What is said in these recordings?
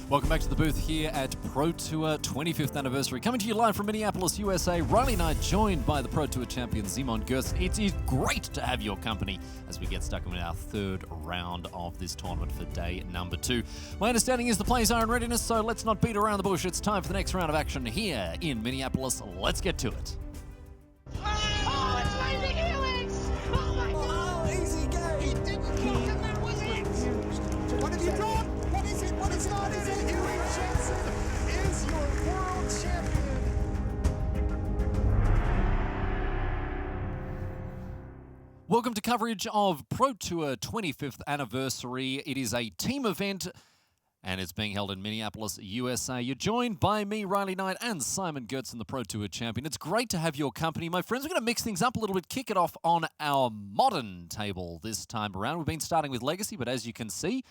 Welcome back to the booth here at Pro Tour 25th anniversary. Coming to you live from Minneapolis, USA. Riley Knight joined by the Pro Tour champion Simon Gersten. It is great to have your company as we get stuck in our third round of this tournament for day number 2. My understanding is the players are in readiness, so let's not beat around the bush. It's time for the next round of action here in Minneapolis. Let's get to it. Oh, it's Lazy Helix! Oh my God! Oh, easy game! He didn't drop and that was it! What did you drop? What is it? What is it? What is it? Helix Jensen is your world champion! Welcome to coverage of Pro Tour 25th anniversary. It is a team event and it's being held in Minneapolis, USA. You're joined by me, Riley Knight, and Simon Gersten, the Pro Tour champion. It's great to have your company. My friends, we're going to mix things up a little bit, kick it off on our modern table this time around. We've been starting with Legacy, but as you can see,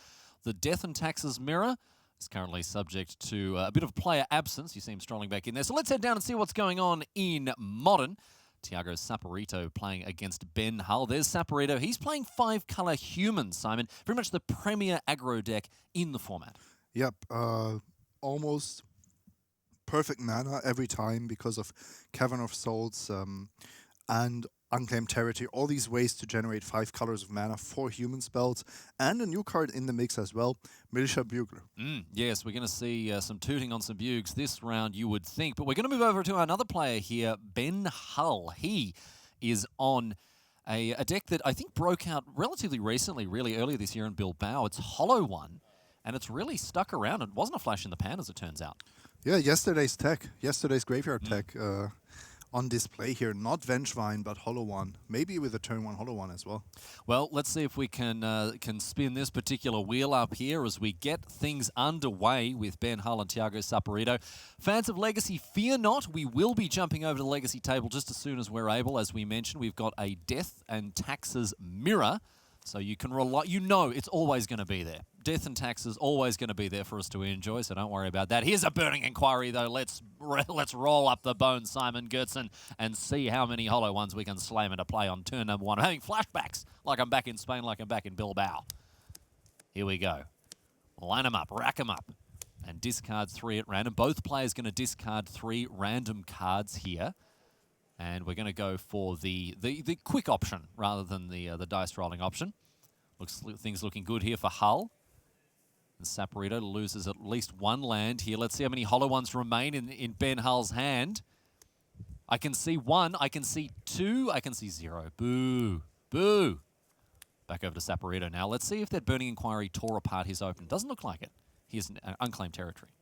the Death and Taxes mirror is currently subject to a bit of player absence. You see him strolling back in there. So let's head down and see what's going on in modern. Tiago Saporito playing against Ben Hull. There's Saporito. He's playing 5-color human, Simon. Very much the premier aggro deck in the format. Yep, almost perfect mana every time because of Cavern of Souls and Unclaimed Territory. All these ways to generate 5 colors of mana for human spells. And a new card in the mix as well, Militia Bugler. Yes, we're going to see some tooting on some bugs this round, you would think. But we're going to move over to another player here, Ben Hull. He is on a deck that I think broke out relatively recently, really earlier this year in Bilbao. It's Hollow One, and it's really stuck around. It wasn't a flash in the pan, as it turns out. Yeah, yesterday's graveyard tech on display here. Not Vengevine, but Hollow One. Maybe with a turn 1 Hollow One as well. Well, let's see if we can spin this particular wheel up here as we get things underway with Ben Hull and Tiago Saporito. Fans of Legacy, fear not. We will be jumping over to the Legacy table just as soon as we're able. As we mentioned, we've got a Death and Taxes mirror. So you can rely, you know it's always going to be there. Death and Taxes always going to be there for us to enjoy, so don't worry about that. Here's a Burning Inquiry, though. Let's roll up the bones, Simon Gersten, and see how many Hollow Ones we can slam into play on turn number 1. I'm having flashbacks like I'm back in Spain, like I'm back in Bilbao. Here we go. Line them up, rack them up, and discard 3 at random. Both players going to discard 3 random cards here. And we're going to go for the quick option rather than the dice rolling option. Things looking good here for Hull. And Saporito loses at least 1 land here. Let's see how many Hollow Ones remain in Ben Hull's hand. I can see 1. I can see 2. I can see 0. Boo. Boo. Back over to Saporito now. Let's see if that Burning Inquiry tore apart his open. Doesn't look like it. Here's Unclaimed Territory.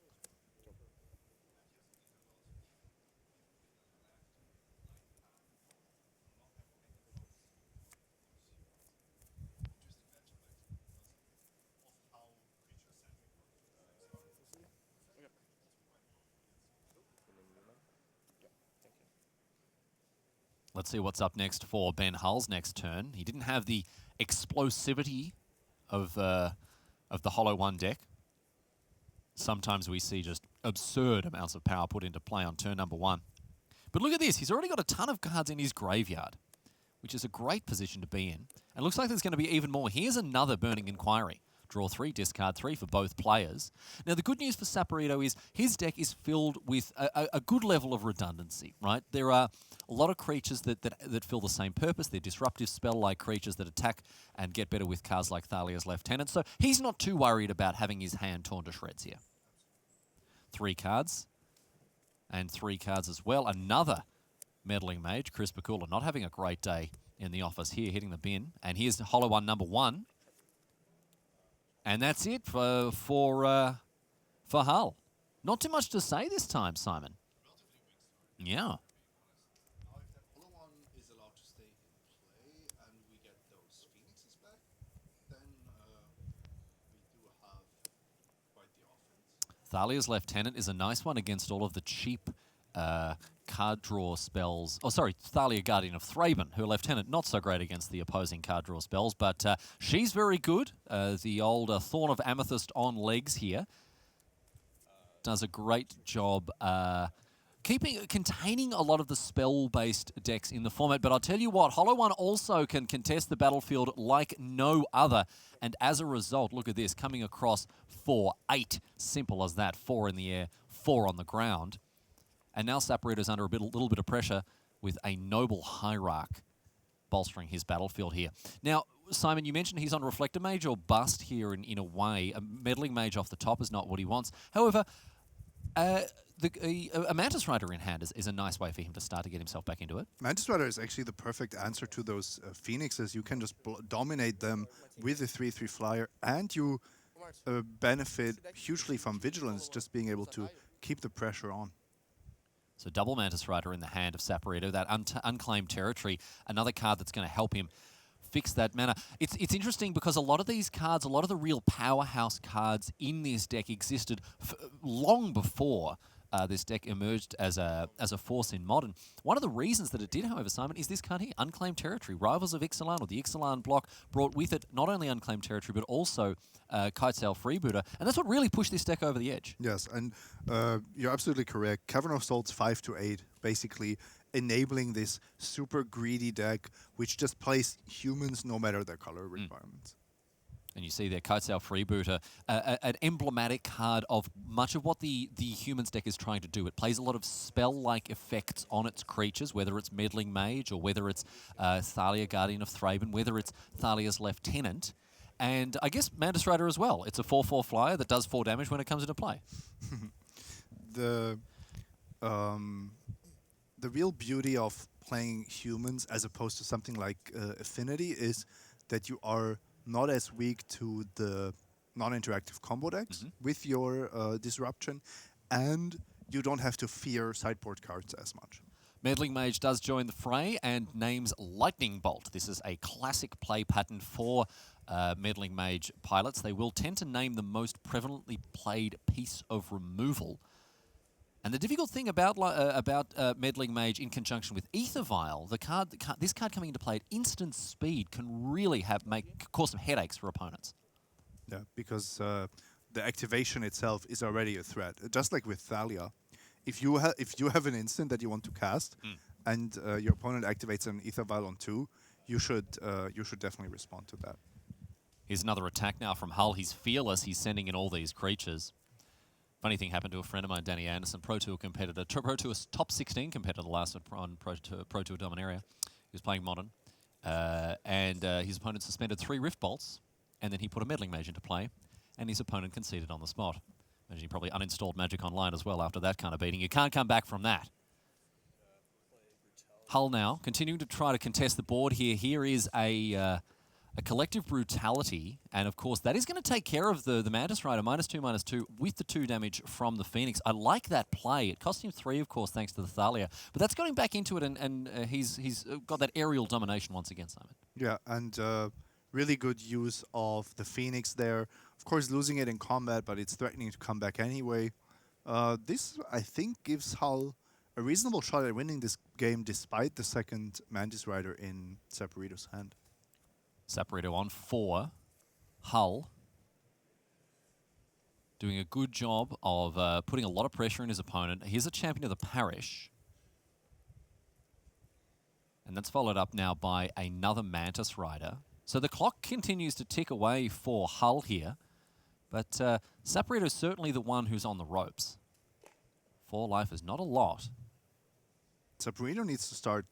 Let's see what's up next for Ben Hull's next turn. He didn't have the explosivity of the Hollow One deck. Sometimes we see just absurd amounts of power put into play on turn number 1. But look at this. He's already got a ton of cards in his graveyard, which is a great position to be in. And it looks like there's going to be even more. Here's another Burning Inquiry. Draw 3, discard 3 for both players. Now, the good news for Saporito is his deck is filled with a good level of redundancy, right? There are a lot of creatures that fill the same purpose. They're disruptive spell-like creatures that attack and get better with cards like Thalia's Lieutenant. So he's not too worried about having his hand torn to shreds here. 3 cards. And 3 cards as well. Another Meddling Mage, Chris Bakula, not having a great day in the office here, hitting the bin. And here's Hollow One number 1. And that's it for Hull. Not too much to say this time, Simon. Yeah. Now, if that Hollow One is allowed to stay in play and we get those Phoenixes back, then we do have quite the offense. Thalia's Lieutenant is a nice one against all of the cheap card draw spells. Oh, sorry, Thalia, Guardian of Thraben, her Lieutenant, not so great against the opposing card draw spells, but she's very good. The old Thorn of Amethyst on legs here. Does a great job containing a lot of the spell-based decks in the format. But I'll tell you what, Hollow One also can contest the battlefield like no other. And as a result, look at this, coming across for 8. Simple as that. 4 in the air, 4 on the ground. And now Saporito's under a little bit of pressure with a Noble Hierarch bolstering his battlefield here. Now, Simon, you mentioned he's on Reflector Mage or Bust here in a way. A Meddling Mage off the top is not what he wants. However, a Mantis Rider in hand is a nice way for him to start to get himself back into it. Mantis Rider is actually the perfect answer to those Phoenixes. You can just dominate them with a 3/3 flyer, and you benefit hugely from Vigilance, just being able to keep the pressure on. So double Mantis Rider in the hand of Saporito, that unclaimed territory, another card that's going to help him fix that mana. It's interesting because a lot of these cards, a lot of the real powerhouse cards in this deck existed long before this deck emerged as a force in Modern. One of the reasons that it did, however, Simon, is this card here, Unclaimed Territory. Rivals of Ixalan, or the Ixalan block, brought with it not only Unclaimed Territory, but also Kitesail Freebooter. And that's what really pushed this deck over the edge. Yes, and you're absolutely correct. Cavern of Souls 5 to 8, basically enabling this super greedy deck, which just plays humans no matter their color requirements. And you see there, Kitesail Freebooter, an emblematic card of much of what the humans deck is trying to do. It plays a lot of spell-like effects on its creatures, whether it's Meddling Mage or whether it's Thalia, Guardian of Thraben, whether it's Thalia's Lieutenant. And I guess Mantis Rider as well. It's a 4/4 flyer that does 4 damage when it comes into play. The real beauty of playing humans as opposed to something like Affinity is that you are not as weak to the non-interactive combo decks with your Disruption, and you don't have to fear sideboard cards as much. Meddling Mage does join the fray and names Lightning Bolt. This is a classic play pattern for Meddling Mage pilots. They will tend to name the most prevalently played piece of removal. And the difficult thing about Meddling Mage in conjunction with Aether Vial, this card coming into play at instant speed can really cause some headaches for opponents. Yeah, because the activation itself is already a threat. Just like with Thalia, if you have an instant that you want to cast, and your opponent activates an Aether Vial on 2, you should definitely respond to that. Here's another attack now from Hull. He's fearless. He's sending in all these creatures. Funny thing happened to a friend of mine, Danny Anderson, Pro Tour competitor, Pro Tour top 16 competitor last on Pro Tour Dominaria. He was playing Modern, and his opponent suspended 3 Rift Bolts, and then he put a Meddling Mage into play, and his opponent conceded on the spot. Imagine he probably uninstalled Magic Online as well after that kind of beating. You can't come back from that. Hull now continuing to try to contest the board here. Here is a collective brutality, and of course that is going to take care of the Mantis Rider, -2/-2, with the 2 damage from the Phoenix. I like that play. It cost him 3, of course, thanks to the Thalia, but that's got him back into it, and he's got that aerial domination once again, Simon. Yeah, and really good use of the Phoenix there. Of course, losing it in combat, but it's threatening to come back anyway. This, I think, gives Hull a reasonable shot at winning this game, despite the second Mantis Rider in Saporito's hand. Saporito on 4. Hull doing a good job of putting a lot of pressure on his opponent. Here's a champion of the parish. And that's followed up now by another Mantis Rider. So the clock continues to tick away for Hull here. But Saporito's certainly the one who's on the ropes. 4 life is not a lot. Saporito needs to start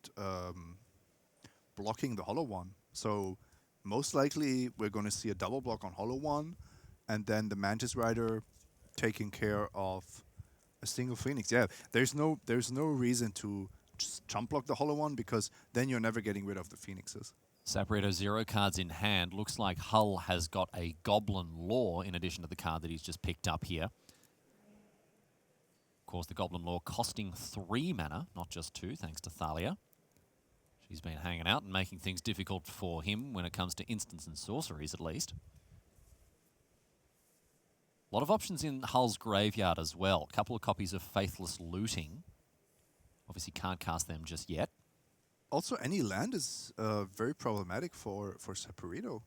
blocking the Hollow One. So most likely, we're going to see a double block on Hollow One, and then the Mantis Rider taking care of a single Phoenix. Yeah, there's no reason to just jump block the Hollow One, because then you're never getting rid of the Phoenixes. Saporito 0 cards in hand. Looks like Hull has got a Goblin Law in addition to the card that he's just picked up here. Of course, the Goblin Law costing 3 mana, not just 2, thanks to Thalia. She's been hanging out and making things difficult for him when it comes to instants and sorceries, at least. A lot of options in Hull's graveyard as well. A couple of copies of Faithless Looting. Obviously can't cast them just yet. Also, any land is very problematic for Saporito.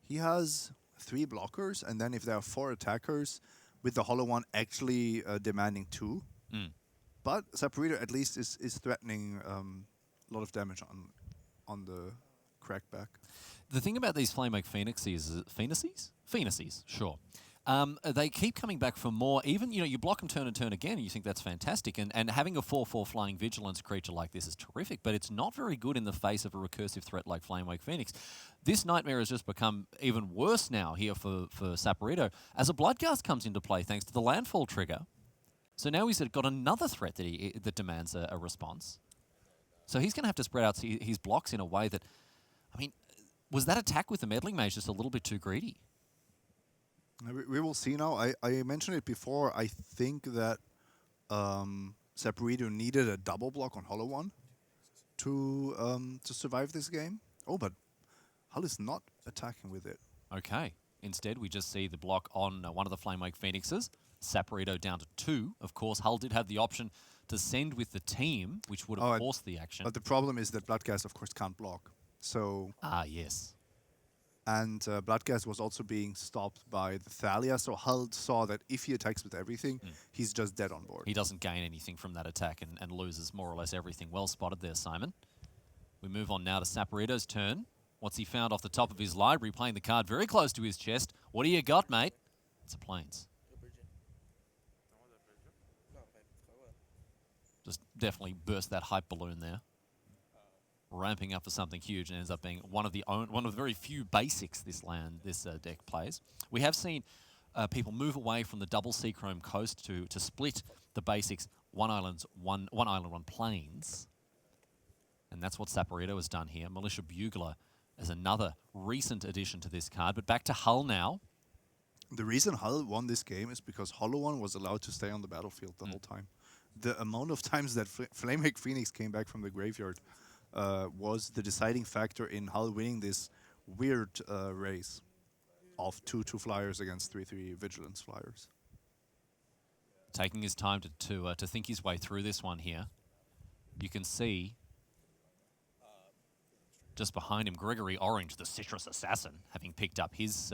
He has 3 blockers, and then if there are 4 attackers, with the Hollow One actually demanding 2, But Saporito at least is threatening a lot of damage on the crackback. The thing about these Flamewake Phoenixes, sure. They keep coming back for more. Even, you block them turn and turn again, and you think that's fantastic. And having a 4/4 flying vigilance creature like this is terrific, but it's not very good in the face of a recursive threat like Flamewake Phoenix. This nightmare has just become even worse now here for Saporito as a Bloodghast comes into play thanks to the landfall trigger. So now he's got another threat that demands a response. So he's going to have to spread out his blocks in a way that, was that attack with the Meddling Mage just a little bit too greedy? We will see now. I mentioned it before. I think that Saporito needed a double block on Hollow One to survive this game. Oh, but Hull is not attacking with it. Okay. Instead, we just see the block on one of the Flamewake Phoenixes. Saporito down to 2. Of course, Hull did have the option to send with the team, which would have forced the action. But the problem is that Bloodghast, of course, can't block. So. Yes. And Bloodghast was also being stopped by the Thalia, so Hull saw that if he attacks with everything, he's just dead on board. He doesn't gain anything from that attack and loses more or less everything. Well spotted there, Simon. We move on now to Saporito's turn. What's he found off the top of his library, playing the card very close to his chest? What do you got, mate? It's a Plains. Just definitely burst that hype balloon there. Ramping up for something huge, and ends up being one of the very few basics this deck plays. We have seen people move away from the double Seachrome Coast to split the basics one island, one plains, and that's what Saporito has done here. Militia Bugler is another recent addition to this card, but back to Hull now. The reason Hull won this game is because Hollow One was allowed to stay on the battlefield the whole time. The amount of times that Flamewake Phoenix came back from the graveyard was the deciding factor in Hull winning this weird race of 2/2 flyers against 3/3 vigilance flyers. Taking his time to think his way through this one here. You can see just behind him, Gregory Orange, the Citrus Assassin, having picked up his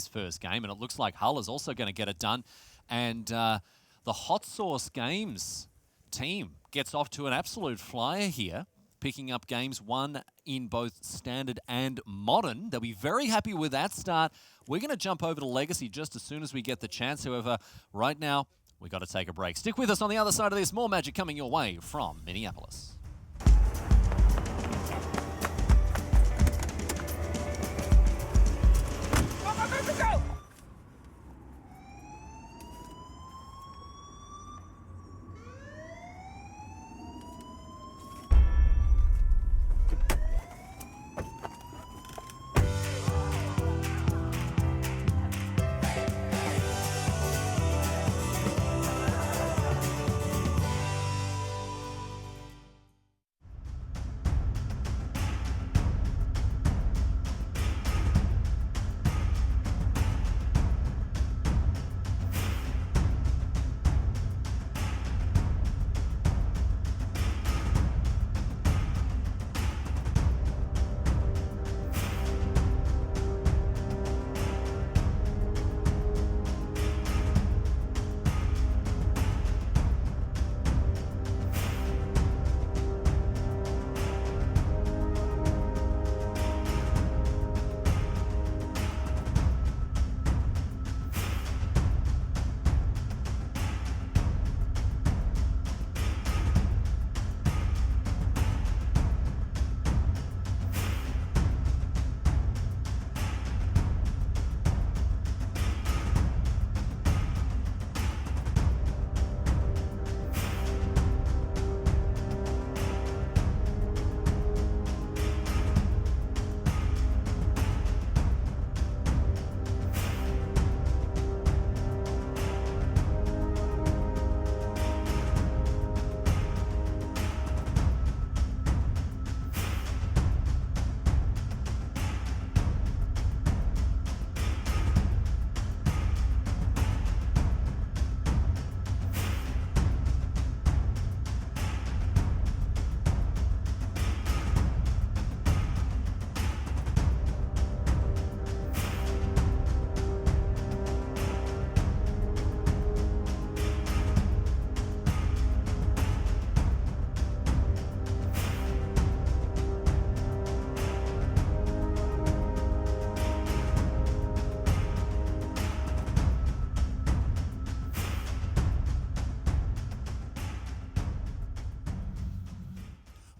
first game, and it looks like Hull is also going to get it done. And the Hot Sauce Games team gets off to an absolute flyer here, picking up games 1 in both Standard and Modern. They'll be very happy with that start. We're going to jump over to Legacy just as soon as we get the chance. However, right now, we've got to take a break. Stick with us on the other side of this. More Magic coming your way from Minneapolis.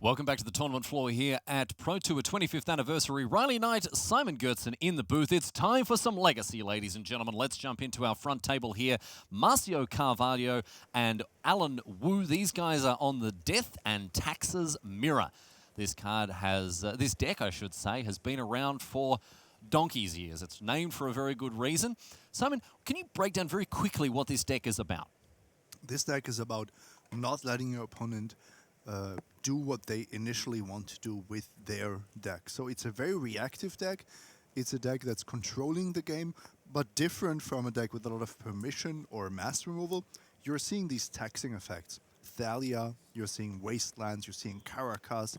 Welcome back to the tournament floor here at Pro Tour 25th anniversary. Riley Knight, Simon Goertzen in the booth. It's time for some legacy, ladies and gentlemen. Let's jump into our front table here. Marcio Carvalho and Alan Wu. These guys are on the Death and Taxes mirror. This card has, this deck, I should say, has been around for donkey's years. It's named for a very good reason. Simon, can you break down very quickly what this deck is about? This deck is about not letting your opponent do what they initially want to do with their deck. So it's a very reactive deck. It's a deck that's controlling the game, but different from a deck with a lot of permission or mass removal. You're seeing these taxing effects. Thalia, you're seeing Wastelands, you're seeing Caracas,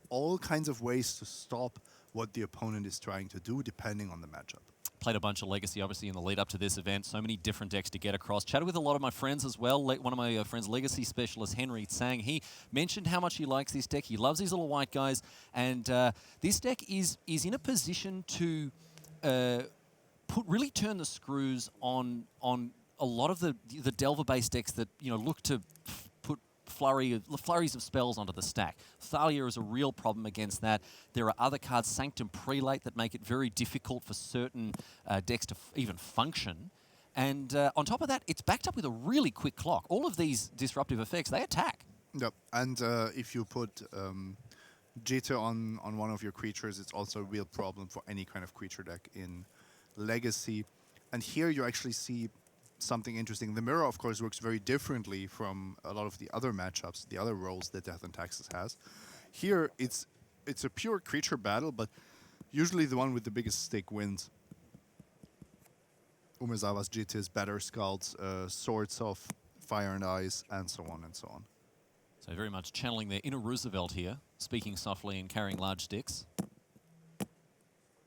all kinds of ways to stop what the opponent is trying to do depending on the matchup. Played a bunch of Legacy, obviously, in the lead up to this event. So many different decks to get across. Chatted with a lot of my friends as well. One of my friends, Legacy specialist Henry Tsang, he mentioned how much he likes this deck. He loves these little white guys. And this deck is in a position to really turn the screws on a lot of the Delver-based decks that look to put flurries of spells onto the stack. Thalia is a real problem against that. There are other cards, Sanctum Prelate, that make it very difficult for certain decks to even function. And on top of that, it's backed up with a really quick clock. All of these disruptive effects, they attack. Yep, and if you put Jitter on one of your creatures, it's also a real problem for any kind of creature deck in Legacy. And here you actually see something interesting. The mirror, of course, works very differently from a lot of the other matchups, the other roles that Death and Taxes has. Here, it's a pure creature battle, but usually the one with the biggest stake wins. Umezawa's Jitters, Batter Skulls, Swords of Fire and Ice, and so on and so on. So very much channeling their inner Roosevelt here, speaking softly and carrying large sticks.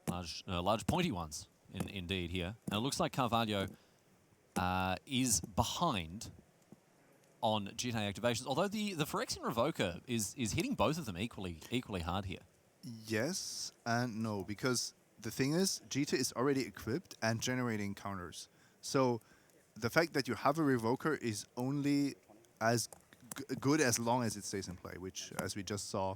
Large pointy ones, indeed, here. And it looks like Carvalho is behind on GT activations, although the Phyrexian Revoker is hitting both of them equally hard here. Yes and no, because the thing is, GT is already equipped and generating counters. So the fact that you have a Revoker is only as good as long as it stays in play, which, as we just saw,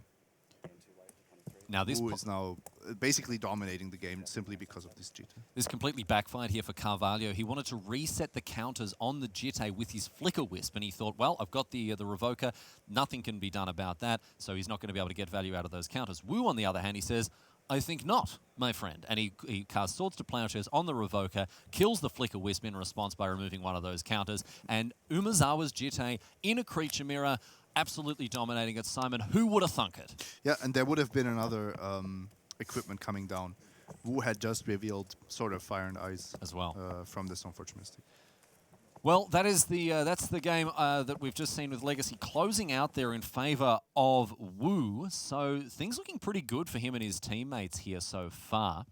now this is now basically dominating the game simply because of this Jitter. This completely backfired here for Carvalho. He wanted to reset the counters on the Jitter with his Flicker Wisp, and he thought, well, I've got the Revoker, nothing can be done about that, so he's not going to be able to get value out of those counters. Wu, on the other hand, he says, I think not, my friend. And he casts Swords to Plowshares on the Revoker, kills the Flicker Wisp in response by removing one of those counters, and Umezawa's Jitter in a creature mirror, absolutely dominating it. Simon, who would have thunk it? Yeah, and there would have been another equipment coming down. Wu had just revealed Sword of Fire and Ice as well from this unfortunate mistake. Well, that is that's the game that we've just seen with Legacy closing out there in favor of Wu. So things looking pretty good for him and his teammates here so far.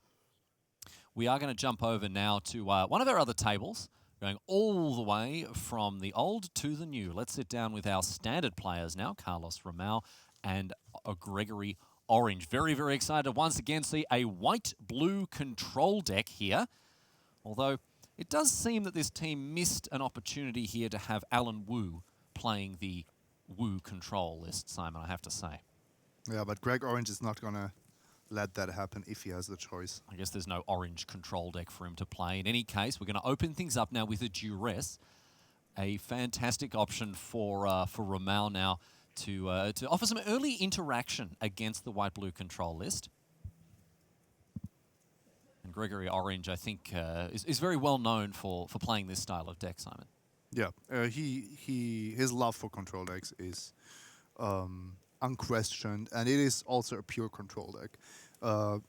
We are going to jump over now to one of our other tables, going all the way from the old to the new. Let's sit down with our standard players now, Carlos Romao and Gregory Orange. Very, very excited to once again see a white-blue control deck here. Although it does seem that this team missed an opportunity here to have Alan Wu playing the Wu control list, Simon, I have to say. Yeah, but Greg Orange is not going to let that happen if he has the choice. I guess there's no orange control deck for him to play. In any case, we're going to open things up now with a Duress. A fantastic option for Romao now to offer some early interaction against the white-blue control list. And Gregory Orange, I think, is very well known for playing this style of deck, Simon. Yeah, his love for control decks is unquestioned, and it is also a pure control deck.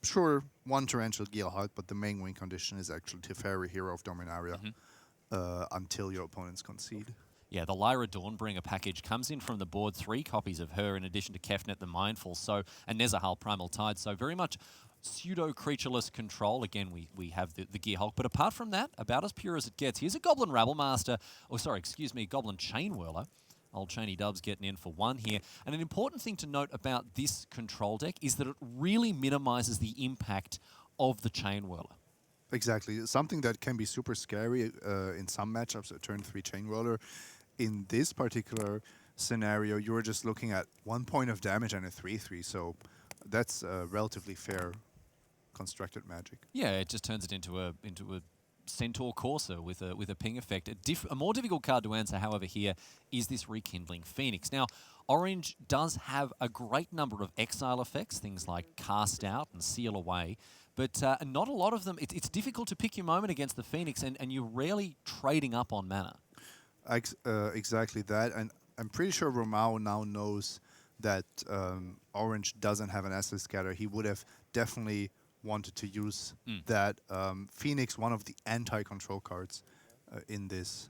Sure, one Torrential Gearheart, but the main win condition is actually Teferi, Hero of Dominaria, until your opponents concede. Yeah, the Lyra Dawnbringer package comes in from the board, 3 copies of her in addition to Kefnet the Mindful, and Nezahal Primal Tide, so very much pseudo-creatureless control. Again, we have the Gearhulk, but apart from that, about as pure as it gets. Here's a Goblin Rabblemaster, Goblin Chain Whirler. Old Chainy Dubs getting in for 1 here. And an important thing to note about this control deck is that it really minimizes the impact of the Chain Whirler. Exactly. Something that can be super scary in some matchups, a turn 3 Chain Whirler. In this particular scenario, you were just looking at 1 point of damage and a 3/3. So that's relatively fair constructed Magic. Yeah, it just turns it into a Centaur Courser with a ping effect. A more difficult card to answer, however, here is this Rekindling Phoenix. Now, Orange does have a great number of exile effects, things like Cast Out and Seal Away, but not a lot of them. It's difficult to pick your moment against the Phoenix, and you're rarely trading up on mana. Exactly that, and I'm pretty sure Romao now knows that Orange doesn't have an Acid Scatter. He would have definitely wanted to use that Phoenix, one of the anti-control cards in this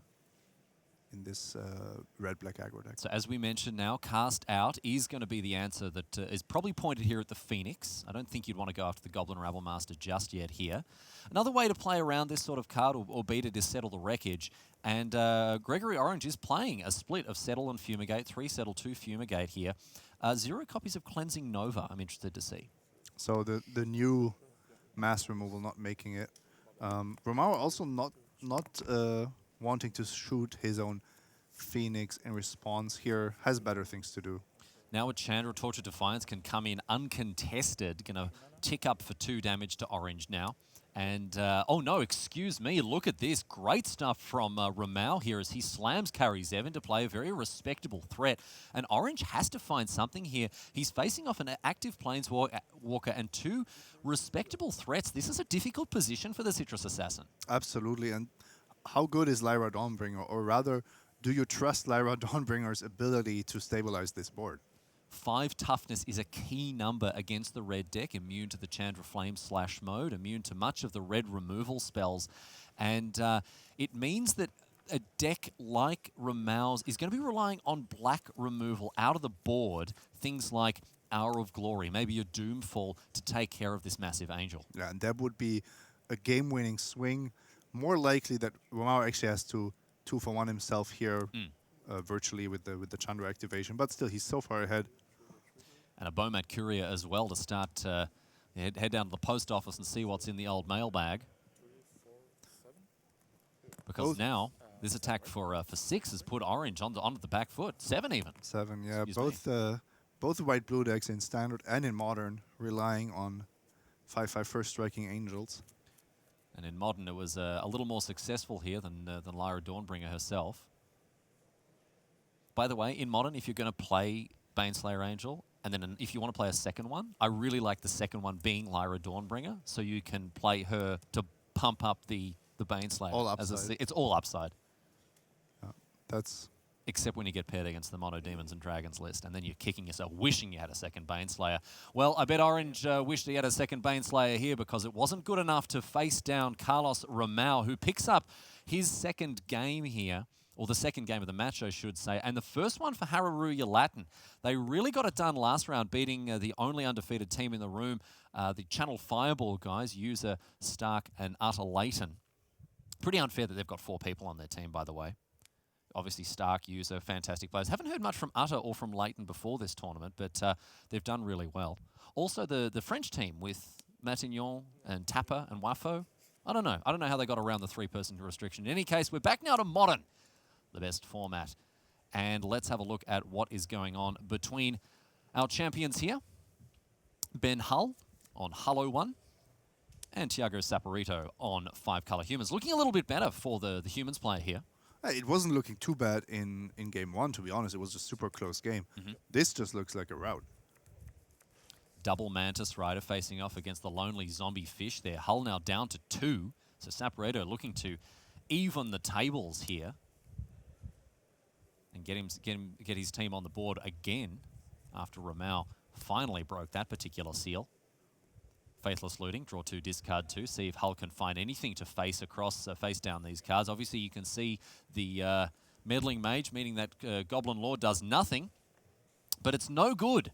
red-black aggro deck. So as we mentioned now, Cast Out is going to be the answer that is probably pointed here at the Phoenix. I don't think you'd want to go after the Goblin Rabblemaster just yet here. Another way to play around this sort of card or beat it is Settle the Wreckage. And Gregory Orange is playing a split of Settle and Fumigate, 3 Settle, 2 Fumigate here. 0 copies of Cleansing Nova, I'm interested to see. So the new mass removal not making it. Romao also not wanting to shoot his own Phoenix in response here, has better things to do. Now a Chandra Torture Defiance can come in uncontested, going to tick up for 2 damage to Orange now. And, oh no, excuse me, look at this. Great stuff from Romao here as he slams Carry Zevin to play a very respectable threat. And Orange has to find something here. He's facing off an active Planeswalker and 2 respectable threats. This is a difficult position for the Citrus Assassin. Absolutely, and how good is Lyra Dawnbringer? Or rather, do you trust Lyra Dawnbringer's ability to stabilize this board? 5 toughness is a key number against the red deck, immune to the Chandra Flame / mode, immune to much of the red removal spells. And it means that a deck like Romao's is going to be relying on black removal out of the board, things like Hour of Glory, maybe a Doomfall to take care of this massive Angel. Yeah, and that would be a game-winning swing. More likely that Romao actually has to 2-for-1 himself here, virtually with the Chandra activation, but still he's so far ahead. And a Bomat Courier as well to start, head down to the post office and see what's in the old mailbag. Because now this attack for 6 has put Orange onto the back foot. 7 even. 7, yeah. Excuse me. Both white-blue decks in Standard and in Modern relying on 5/5 first striking Angels. And in Modern, it was a little more successful here than Lyra Dawnbringer herself. By the way, in Modern, if you're going to play Baneslayer Angel, and then if you want to play a second one, I really like the second one being Lyra Dawnbringer, so you can play her to pump up the Baneslayer. All upside. It's all upside. That's... Except when you get paired against the Mono Demons and Dragons list, and then you're kicking yourself, wishing you had a second Baneslayer. Well, I bet Orange wished he had a second Baneslayer here because it wasn't good enough to face down Carlos Romao, who picks up his second game here, or the second game of the match, I should say, and the first one for Hareruya Latin. They really got it done last round, beating the only undefeated team in the room, the Channel Fireball guys, User, Stark, and Utter Layton. Pretty unfair that they've got 4 people on their team, by the way. Obviously, Stark, User, fantastic players. Haven't heard much from Utter or from Layton before this tournament, but they've done really well. Also, the French team with Matignon and Tapper and Wafo. I don't know. I don't know how they got around the 3-person restriction. In any case, we're back now to Modern, the best format. And let's have a look at what is going on between our champions here. Ben Hull on Hullo 1 and Thiago Saporito on 5-color Humans. Looking a little bit better for the Humans player here. It wasn't looking too bad in game 1, to be honest. It was a super close game. This just looks like a rout. Double Mantis Rider facing off against the lonely zombie fish there. Hull now down to 2. So Saporito looking to even the tables here. And get his team on the board again after Romao finally broke that particular seal. Faithless Looting, draw 2, discard 2. See if Hull can find anything to face down these cards. Obviously, you can see the Meddling Mage, meaning that Goblin Lord does nothing. But it's no good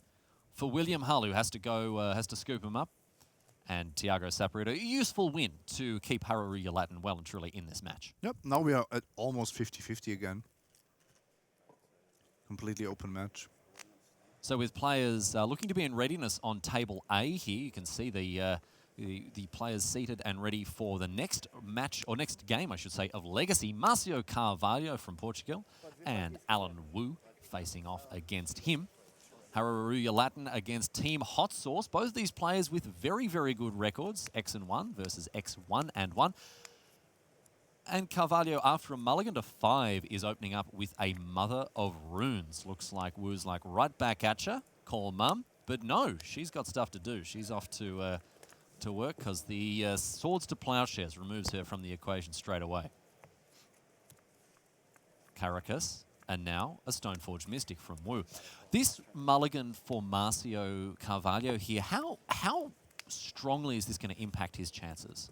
for William Hull, who has to scoop him up. And Thiago Saporito, a useful win to keep Hareruya Latin well and truly in this match. Yep, now we are at almost 50-50 again. Completely open match. So with players looking to be in readiness on table A here, you can see the players seated and ready for the next match, or next game, I should say, of Legacy. Marcio Carvalho from Portugal and Alan Wu facing off against him. Hareruya Latin against Team Hot Sauce. Both these players with very, very good records. X and 1 versus X1 and 1. And Carvalho, after a mulligan to 5, is opening up with a Mother of Runes. Looks like Wu's like, right back at ya, call mum. But no, she's got stuff to do. She's off to work because the Swords to Plowshares removes her from the equation straight away. Caracas, and now a Stoneforge Mystic from Wu. This mulligan for Marcio Carvalho here, how strongly is this going to impact his chances?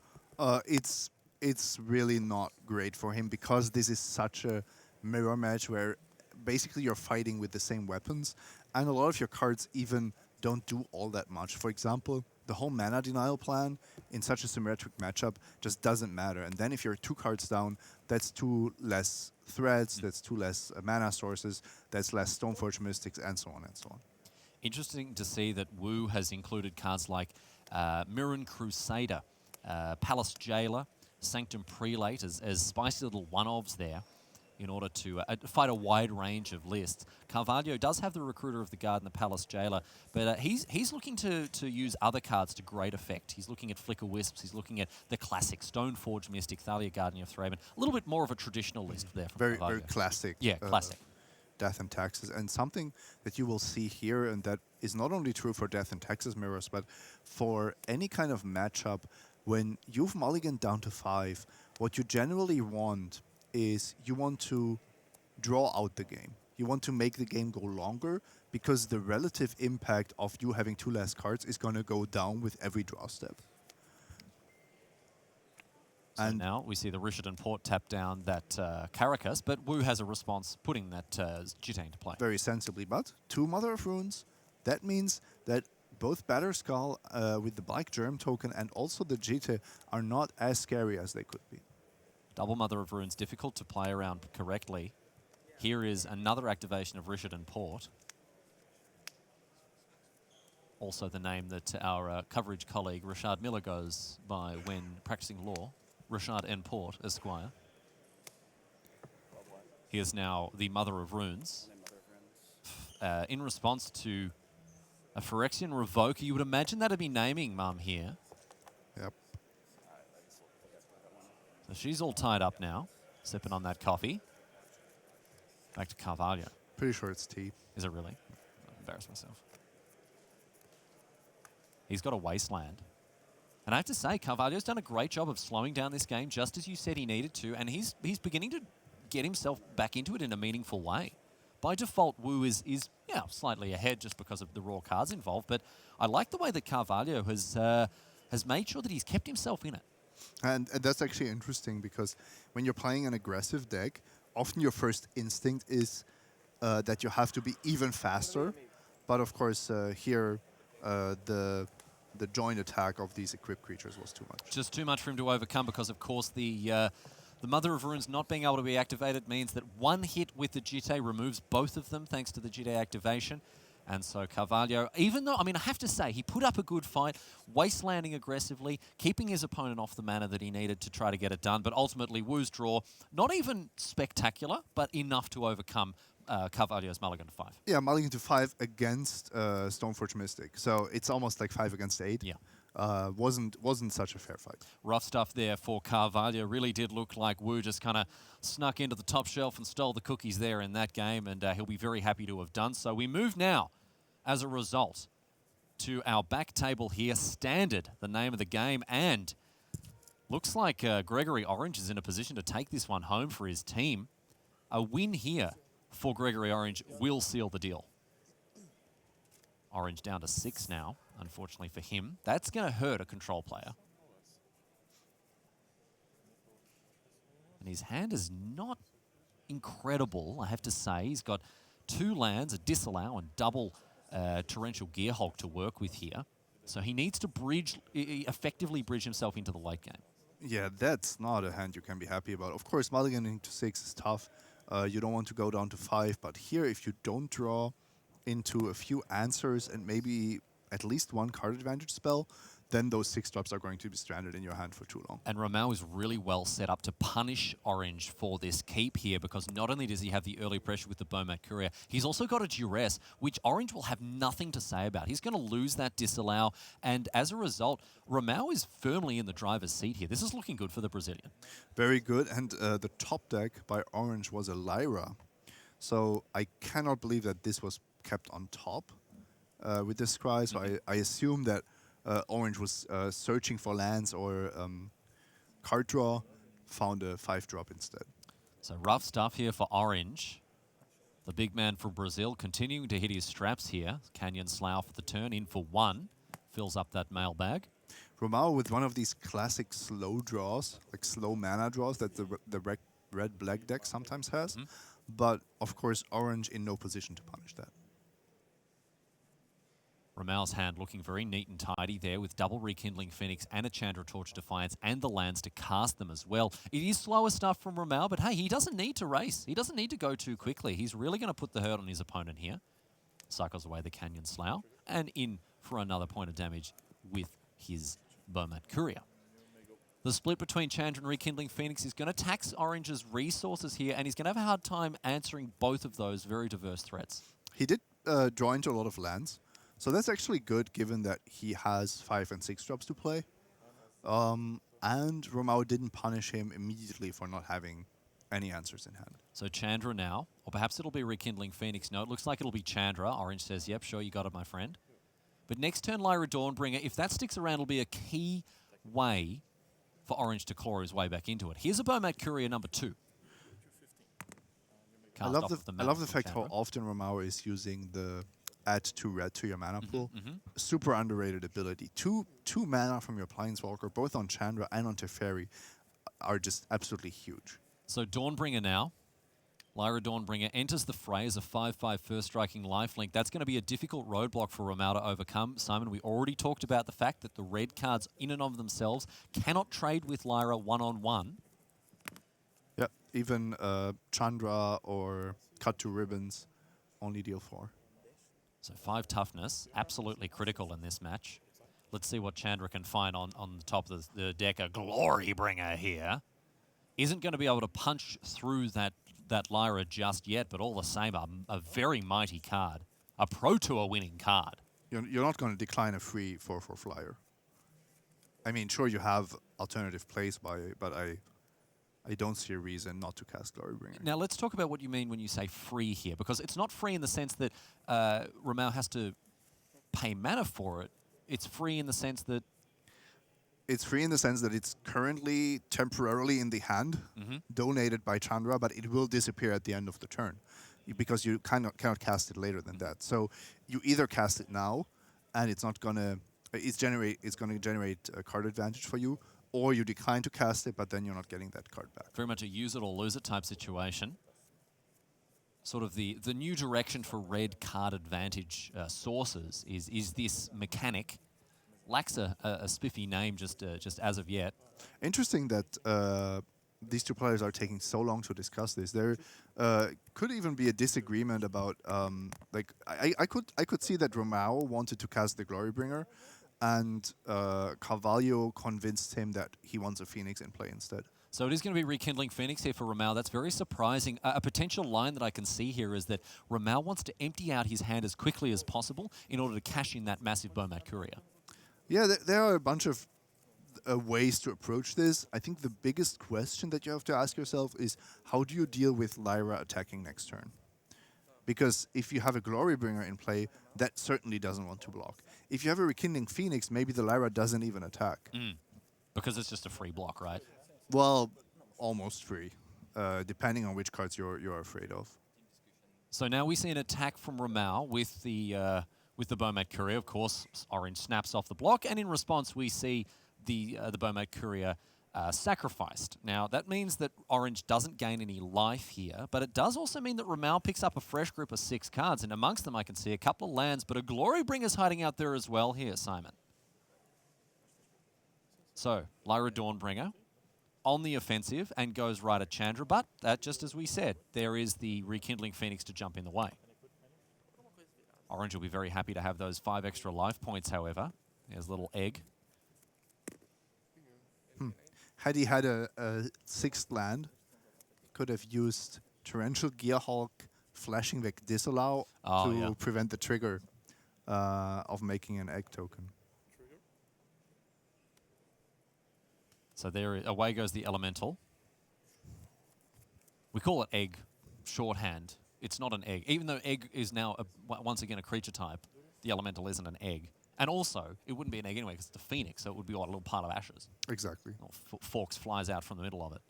It's really not great for him because this is such a mirror match where basically you're fighting with the same weapons, and a lot of your cards even don't do all that much. For example, the whole mana denial plan in such a symmetric matchup just doesn't matter. And then if you're 2 cards down, that's 2 less threats, that's 2 less mana sources, that's less Stoneforge Mystics, and so on and so on. Interesting to see that Wu has included cards like Mirren Crusader, Palace Jailer, Sanctum Prelate as spicy little one-ofs there in order to fight a wide range of lists. Carvalho does have the Recruiter of the Guard and the Palace Jailer, but he's looking to use other cards to great effect. He's looking at Flicker Wisps, he's looking at the classic Stoneforge Mystic, Thalia Guardian of Thraben. A little bit more of a traditional list there from very, Carvalho. very classic. Yeah, classic. Death and Taxes. And something that you will see here, and that is not only true for Death and Taxes mirrors, but for any kind of matchup, when you've mulliganed down to 5, what you generally want is you want to draw out the game. You want to make the game go longer because the relative impact of you having 2 less cards is going to go down with every draw step. So and now we see the Richardson Port tap down that Caracas, but Wu has a response putting that Jitte into play. Very sensibly, but 2 Mother of Runes, that means that both Batterskull with the Black Germ token and also the Jitte are not as scary as they could be. Double Mother of Runes, difficult to play around correctly. Here is another activation of Richardson Port. Also the name that our coverage colleague Rashad Miller goes by when practicing law. Rashad N. Port, Esquire. He is now the Mother of Runes. In response to a Phyrexian Revoker, you would imagine that'd be naming Mum here. Yep. So she's all tied up now, sipping on that coffee. Back to Carvalho. Pretty sure it's tea. Is it really? I'll embarrass myself. He's got a Wasteland. And I have to say, Carvalho's done a great job of slowing down this game, just as you said he needed to, and he's beginning to get himself back into it in a meaningful way. By default, Wu is slightly ahead just because of the raw cards involved, but I like the way that Carvalho has made sure that he's kept himself in it. And that's actually interesting because when you're playing an aggressive deck, often your first instinct is that you have to be even faster. But of course, here the joint attack of these equipped creatures was too much. Just too much for him to overcome because, of course, the Mother of Runes not being able to be activated means that one hit with the Jitte removes both of them thanks to the Jitte activation. And so Carvalho, even though, I mean, I have to say, he put up a good fight, wastelanding aggressively, keeping his opponent off the mana that he needed to try to get it done. But ultimately, Wu's draw, not even spectacular, but enough to overcome Carvalho's mulligan to 5. Yeah, mulligan to 5 against Stoneforge Mystic. So it's almost like 5 against 8. Yeah. Wasn't such a fair fight. Rough stuff there for Carvalho. Really did look like Wu just kind of snuck into the top shelf and stole the cookies there in that game, and he'll be very happy to have done so. We move now, as a result, to our back table here. Standard, the name of the game, and looks like Gregory Orange is in a position to take this one home for his team. A win here for Gregory Orange will seal the deal. Orange down to 6 now, unfortunately for him. That's going to hurt a control player. And his hand is not incredible, I have to say. He's got 2 lands, a Disallow, and double Torrential Gearhulk to work with here. So he needs to effectively bridge himself into the late game. Yeah, that's not a hand you can be happy about. Of course, mulliganing to 6 is tough. You don't want to go down to 5, but here, if you don't draw into a few answers and maybe at least one card advantage spell, then those 6 drops are going to be stranded in your hand for too long. And Romao is really well set up to punish Orange for this keep here, because not only does he have the early pressure with the Bomat Courier, he's also got a duress, which Orange will have nothing to say about. He's going to lose that disallow, and as a result, Romao is firmly in the driver's seat here. This is looking good for the Brazilian. Very good, and the top deck by Orange was a Lyra. So I cannot believe that this was kept on top with this scry. So I assume that Orange was searching for lands or card draw, found a 5-drop instead. So rough stuff here for Orange. The big man from Brazil continuing to hit his straps here. Canyon Slough for the turn, in for 1. Fills up that mailbag. Romao with one of these classic slow draws, like slow mana draws that the red-black deck sometimes has. But, of course, Orange in no position to punish that. Romao's hand looking very neat and tidy there with double Rekindling Phoenix and a Chandra Torch Defiance and the lands to cast them as well. It is slower stuff from Romao, but hey, he doesn't need to race. He doesn't need to go too quickly. He's really going to put the hurt on his opponent here. Cycles away the Canyon Slough and in for another point of damage with his Bomat Courier. The split between Chandra and Rekindling Phoenix is going to tax Orange's resources here, and he's going to have a hard time answering both of those very diverse threats. He did draw into a lot of lands. So that's actually good, given that he has 5 and 6 drops to play. And Romao didn't punish him immediately for not having any answers in hand. So Chandra now, or perhaps it'll be Rekindling Phoenix. No, it looks like it'll be Chandra. Orange says, yep, sure, you got it, my friend. But next turn, Lyra Dawnbringer, if that sticks around, it'll be a key way for Orange to claw his way back into it. Here's a Bomat Courier number 2. I love the fact how often Romao is using the add 2 red to your mana pool. Super underrated ability. Two mana from your Planeswalker, both on Chandra and on Teferi, are just absolutely huge. So Dawnbringer now. Lyra Dawnbringer enters the fray as a 5/5 first striking lifelink. That's going to be a difficult roadblock for Romao to overcome. Simon, we already talked about the fact that the red cards in and of themselves cannot trade with Lyra one-on-one. Yep, even Chandra or Cut to Ribbons only deal 4. So 5 toughness, absolutely critical in this match. Let's see what Chandra can find on the top of the deck. A Glory Bringer here. Isn't going to be able to punch through that Lyra just yet, but all the same, a very mighty card. A Pro Tour winning card. You're not going to decline a free 4/4 flyer. I mean, sure, you have alternative plays but I don't see a reason not to cast Glorybringer. Now, let's talk about what you mean when you say free here, because it's not free in the sense that Romao has to pay mana for it. It's free in the sense that... It's free in the sense that it's currently temporarily in the hand, donated by Chandra, but it will disappear at the end of the turn because you cannot cast it later than that. So you either cast it now, and it's going to generate a card advantage for you, or you decline to cast it, but then you're not getting that card back. Very much a use it or lose it type situation. Sort of the new direction for red card advantage sources is this mechanic. Lacks a spiffy name just as of yet. Interesting that these two players are taking so long to discuss this. There could even be a disagreement about I could see that Romao wanted to cast the Glorybringer, and Carvalho convinced him that he wants a Phoenix in play instead. So it is going to be Rekindling Phoenix here for Romao. That's very surprising. A potential line that I can see here is that Romao wants to empty out his hand as quickly as possible in order to cash in that massive Bomat Courier. Yeah, there are a bunch of ways to approach this. I think the biggest question that you have to ask yourself is, how do you deal with Lyra attacking next turn? Because if you have a Glorybringer in play, that certainly doesn't want to block. If you have a Rekindling Phoenix, maybe the Lyra doesn't even attack. Because it's just a free block, right? Well, almost free, depending on which cards you're afraid of. So now we see an attack from Romao with the Bomat Courier. Of course, Orange snaps off the block, and in response, we see the Bomat Courier sacrificed. Now, that means that Orange doesn't gain any life here, but it does also mean that Romao picks up a fresh group of 6 cards, and amongst them I can see a couple of lands, but a Glorybringer's hiding out there as well here, Simon. So, Lyra Dawnbringer on the offensive and goes right at Chandra, but that, just as we said, there is the Rekindling Phoenix to jump in the way. Orange will be very happy to have those 5 extra life points, however. There's a little egg Had he had a sixth land, he could have used Torrential Gearhulk, Flashing Back Disallow to prevent the trigger of making an egg token. So there, away goes the elemental. We call it egg shorthand. It's not an egg. Even though egg is now, once again, a creature type, the elemental isn't an egg. And also, it wouldn't be an egg anyway because it's a phoenix, so it would be a little pile of ashes. Exactly. Forks flies out from the middle of it.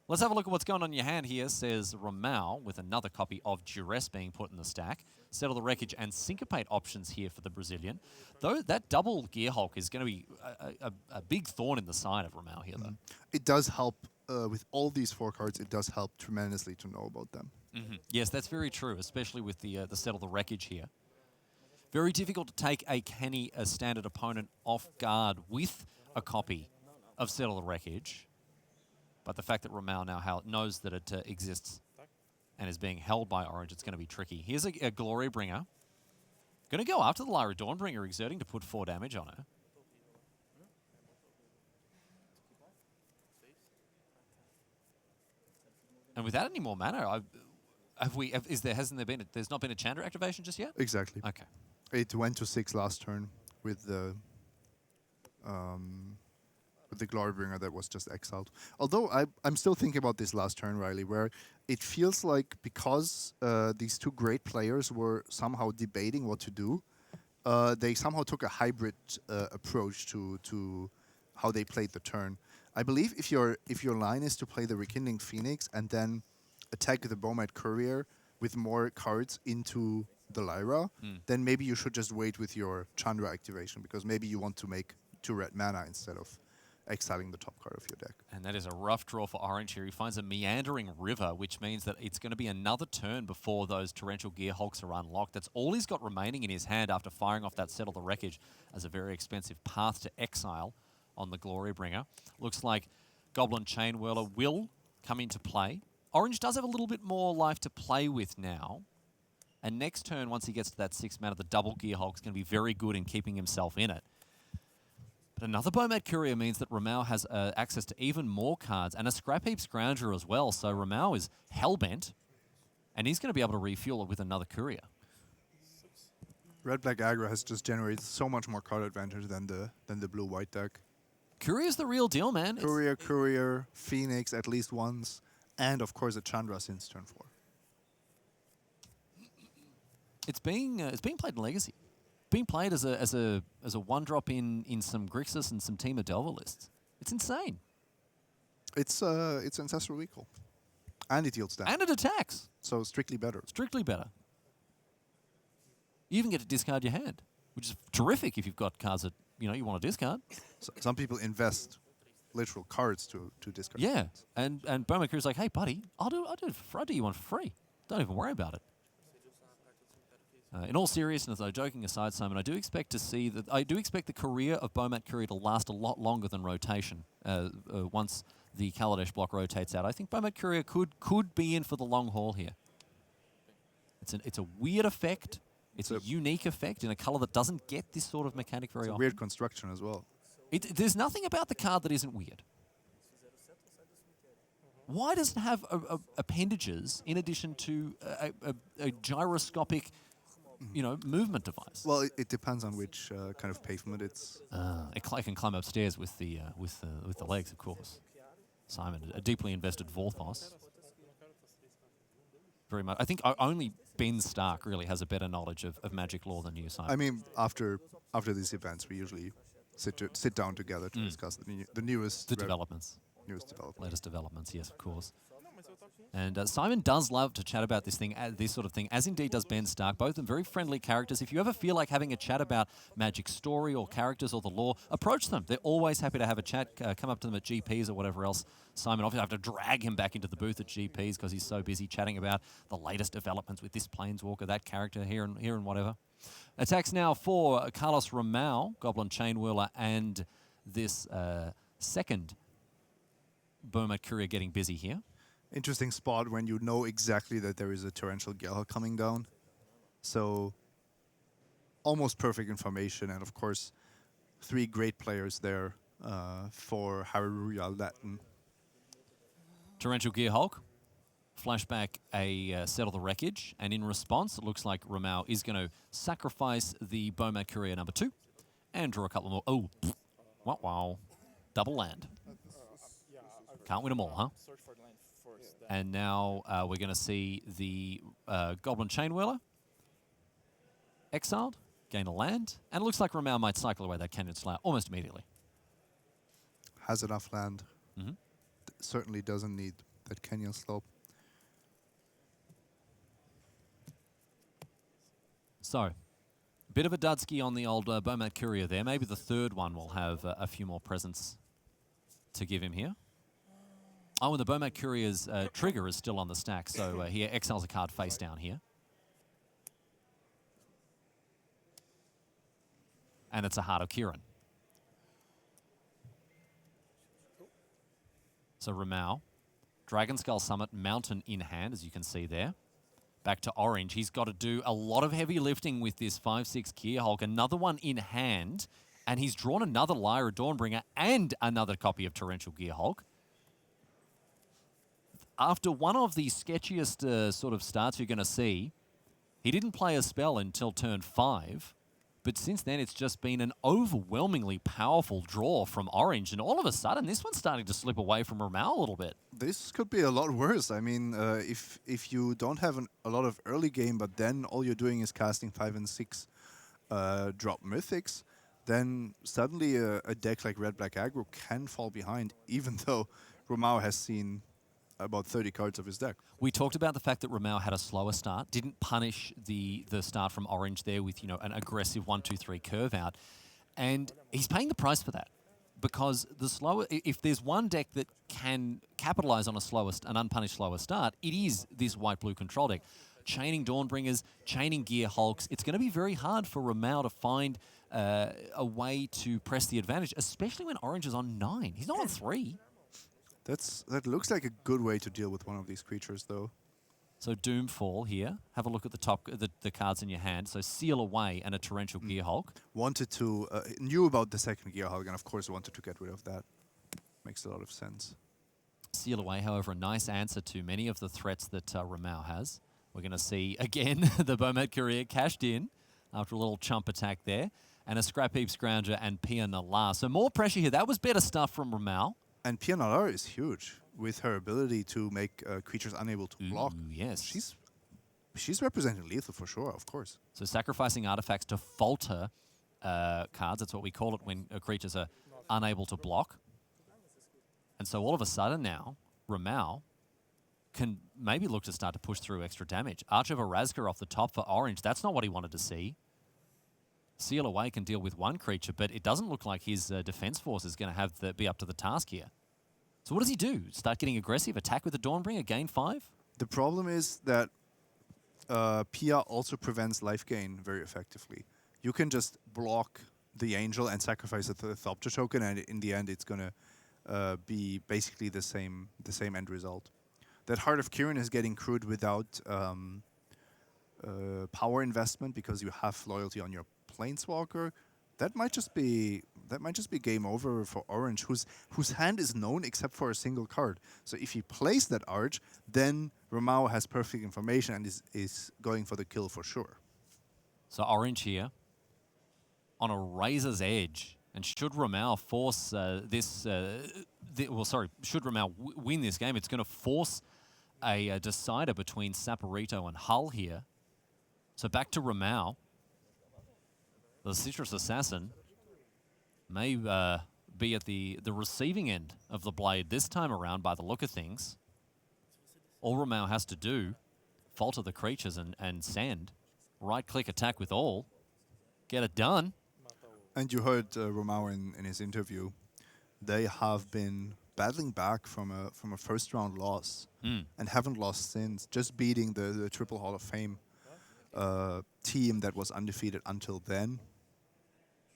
Let's have a look at what's going on in your hand here, says Romao, with another copy of Duress being put in the stack. Settle the Wreckage and Syncopate options here for the Brazilian. Though that double Gearhulk is going to be a big thorn in the side of Romao here, though. It does help, with all these 4 cards, it does help tremendously to know about them. Yes, that's very true, especially with the Settle the Wreckage here. Very difficult to take a standard opponent off guard with a copy of Settle the Wreckage. But the fact that Romao now knows that it exists and is being held by Orange, it's going to be tricky. Here's a Glory Bringer. Going to go after the Lyra Dawnbringer, exerting to put 4 damage on her. And without any more mana, there's not been a Chandra activation just yet? Exactly. Okay. It went to 6 last turn with the Glorybringer that was just exiled. Although I'm still thinking about this last turn, Riley, where it feels like because these 2 great players were somehow debating what to do, they somehow took a hybrid approach to how they played the turn. I believe if your line is to play the Rekindling Phoenix and then attack the Bomad Courier with more cards into the Lyra, then maybe you should just wait with your Chandra activation, because maybe you want to make 2 red mana instead of exiling the top card of your deck. And that is a rough draw for Orange here. He finds a meandering river, which means that it's going to be another turn before those Torrential Gearhulks are unlocked. That's all he's got remaining in his hand after firing off that Settle the Wreckage as a very expensive path to exile on the Glorybringer. Looks like Goblin Chain Whirler will come into play. Orange does have a little bit more life to play with now. And next turn, once he gets to that 6 mana, the double Gearhulk's going to be very good in keeping himself in it. But another Bomad Courier means that Romao has access to even more cards and a Scrap Heap Scrounger as well. So Romao is hellbent, and he's going to be able to refuel it with another Courier. Red-Black aggro has just generated so much more card advantage than the blue-white deck. Courier's the real deal, man. Courier, Phoenix at least once, and of course a Chandra since turn 4. It's being played in Legacy. Being played as a 1-drop in some Grixis and some Team of Delver lists. It's insane. It's Ancestral Recall. And it deals damage. And it attacks. So strictly better. Strictly better. You even get to discard your hand, which is terrific if you've got cards that you want to discard. So some people invest literal cards to discard. Yeah, and Bomad Courier's like, hey buddy, I'll do it for free. I'll do you one for free. Don't even worry about it. In all seriousness, though, joking aside, Simon, I do expect the career of Bomad Courier to last a lot longer than rotation. Once the Kaladesh block rotates out, I think Bomad Courier could be in for the long haul here. It's a weird effect. It's a unique effect in a color that doesn't get this sort of mechanic very often. often. Weird construction as well. There's nothing about the card that isn't weird. Why does it have appendages in addition to a gyroscopic, movement device? Well, it depends on which kind of pavement it's. It can climb upstairs with the legs, of course. Simon, a deeply invested Vorthos. Very much. I think only Ben Stark really has a better knowledge of magic lore than you, Simon. I mean, after these events, we usually sit down together to discuss the newest developments. Newest developments. Latest developments, yes, of course. And Simon does love to chat about this sort of thing, as indeed does Ben Stark. Both of them very friendly characters. If you ever feel like having a chat about Magic story or characters or the lore, approach them. They're always happy to have a chat. Come up to them at GPs or whatever else. Simon obviously have to drag him back into the booth at GPs because he's so busy chatting about the latest developments with this Planeswalker, that character here and whatever. Attacks now for Carlos Romao, Goblin Chain Whirler, and this second Bomad Courier getting busy here. Interesting spot when you know exactly that there is a Torrential Gearhulk coming down. So, almost perfect information, and of course, 3 great players there for Hareruya Latin. Torrential Gear Hulk. Flashback a set of the wreckage, and in response, it looks like Romao is going to sacrifice the Bomat Courier number 2 and draw a couple more. Oh, wow. Double land. Can't win them all, huh? And now we're going to see the Goblin Chainwheeler exiled, gain a land, and it looks like Romao might cycle away that Canyon Slayer almost immediately. Has enough land. Mm-hmm. Certainly doesn't need that Canyon Slope. So, bit of a dudski on the old Bomat Courier there. Maybe the third one will have a few more presents to give him here. Oh, and the Bomat Courier's trigger is still on the stack, so he exiles a card face down here. And it's a Heart of Kirin. So Romao, Dragon Skull Summit, Mountain in hand, as you can see there. Back to orange. He's got to do a lot of heavy lifting with this 5/6 Gear Hulk. Another one in hand, and he's drawn another Lyra Dawnbringer and another copy of Torrential Gear Hulk. After one of the sketchiest sort of starts you're going to see, he didn't play a spell until turn 5. But since then, it's just been an overwhelmingly powerful draw from orange. And all of a sudden, this one's starting to slip away from Romao a little bit. This could be a lot worse. I mean, if you don't have a lot of early game, but then all you're doing is casting 5 and 6 drop mythics, then suddenly a deck like Red-Black Aggro can fall behind, even though Romao has seen about 30 cards of his deck. We talked about the fact that Romao had a slower start, didn't punish the start from orange there with, an aggressive 1-2-3 curve out. And he's paying the price for that. Because if there's one deck that can capitalize on an unpunished slower start, it is this white-blue control deck. Chaining Dawnbringers, chaining Gear Hulks. It's going to be very hard for Romao to find a way to press the advantage, especially when orange is on 9. He's not on 3. That looks like a good way to deal with one of these creatures, though. So Doomfall here. Have a look at the top, the cards in your hand. So Seal Away and a Torrential Gear Hulk. Knew about the second Gear Hulk, and of course wanted to get rid of that. Makes a lot of sense. Seal Away, however, a nice answer to many of the threats that Romao has. We're going to see, again, the Bomat Courier cashed in after a little chump attack there. And a Scrap Heap Scrounger and Pia Nala. So more pressure here. That was better stuff from Romao. And Pia Nala is huge with her ability to make creatures unable to block. Yes. She's representing lethal for sure, of course. So sacrificing artifacts to falter cards. That's what we call it when creatures are unable to block. And so all of a sudden now, Romao can maybe look to start to push through extra damage. Arch of Orazka off the top for orange. That's not what he wanted to see. Seal Away can deal with one creature, but it doesn't look like his defense force is going to be up to the task here. So what does he do? Start getting aggressive, attack with the Dawnbringer, gain 5? The problem is that Pia also prevents life gain very effectively. You can just block the Angel and sacrifice a Thopter token, and in the end it's going to be basically the same end result. That Heart of Kirin is getting crewed without power investment because you have loyalty on your Planeswalker. That might just be game over for orange, whose hand is known except for a single card. So if he plays that Arch, then Romao has perfect information and is going for the kill for sure. So orange here on a razor's edge. And should Romao force should Romao win this game, it's going to force a decider between Saporito and Hull here. So back to Romao. The Citrus Assassin may be at the receiving end of the blade this time around by the look of things. All Romao has to do, falter the creatures and send. Right-click attack with all. Get it done. And you heard Romao in his interview. They have been battling back from a first-round loss and haven't lost since, just beating the Triple Hall of Fame team that was undefeated until then.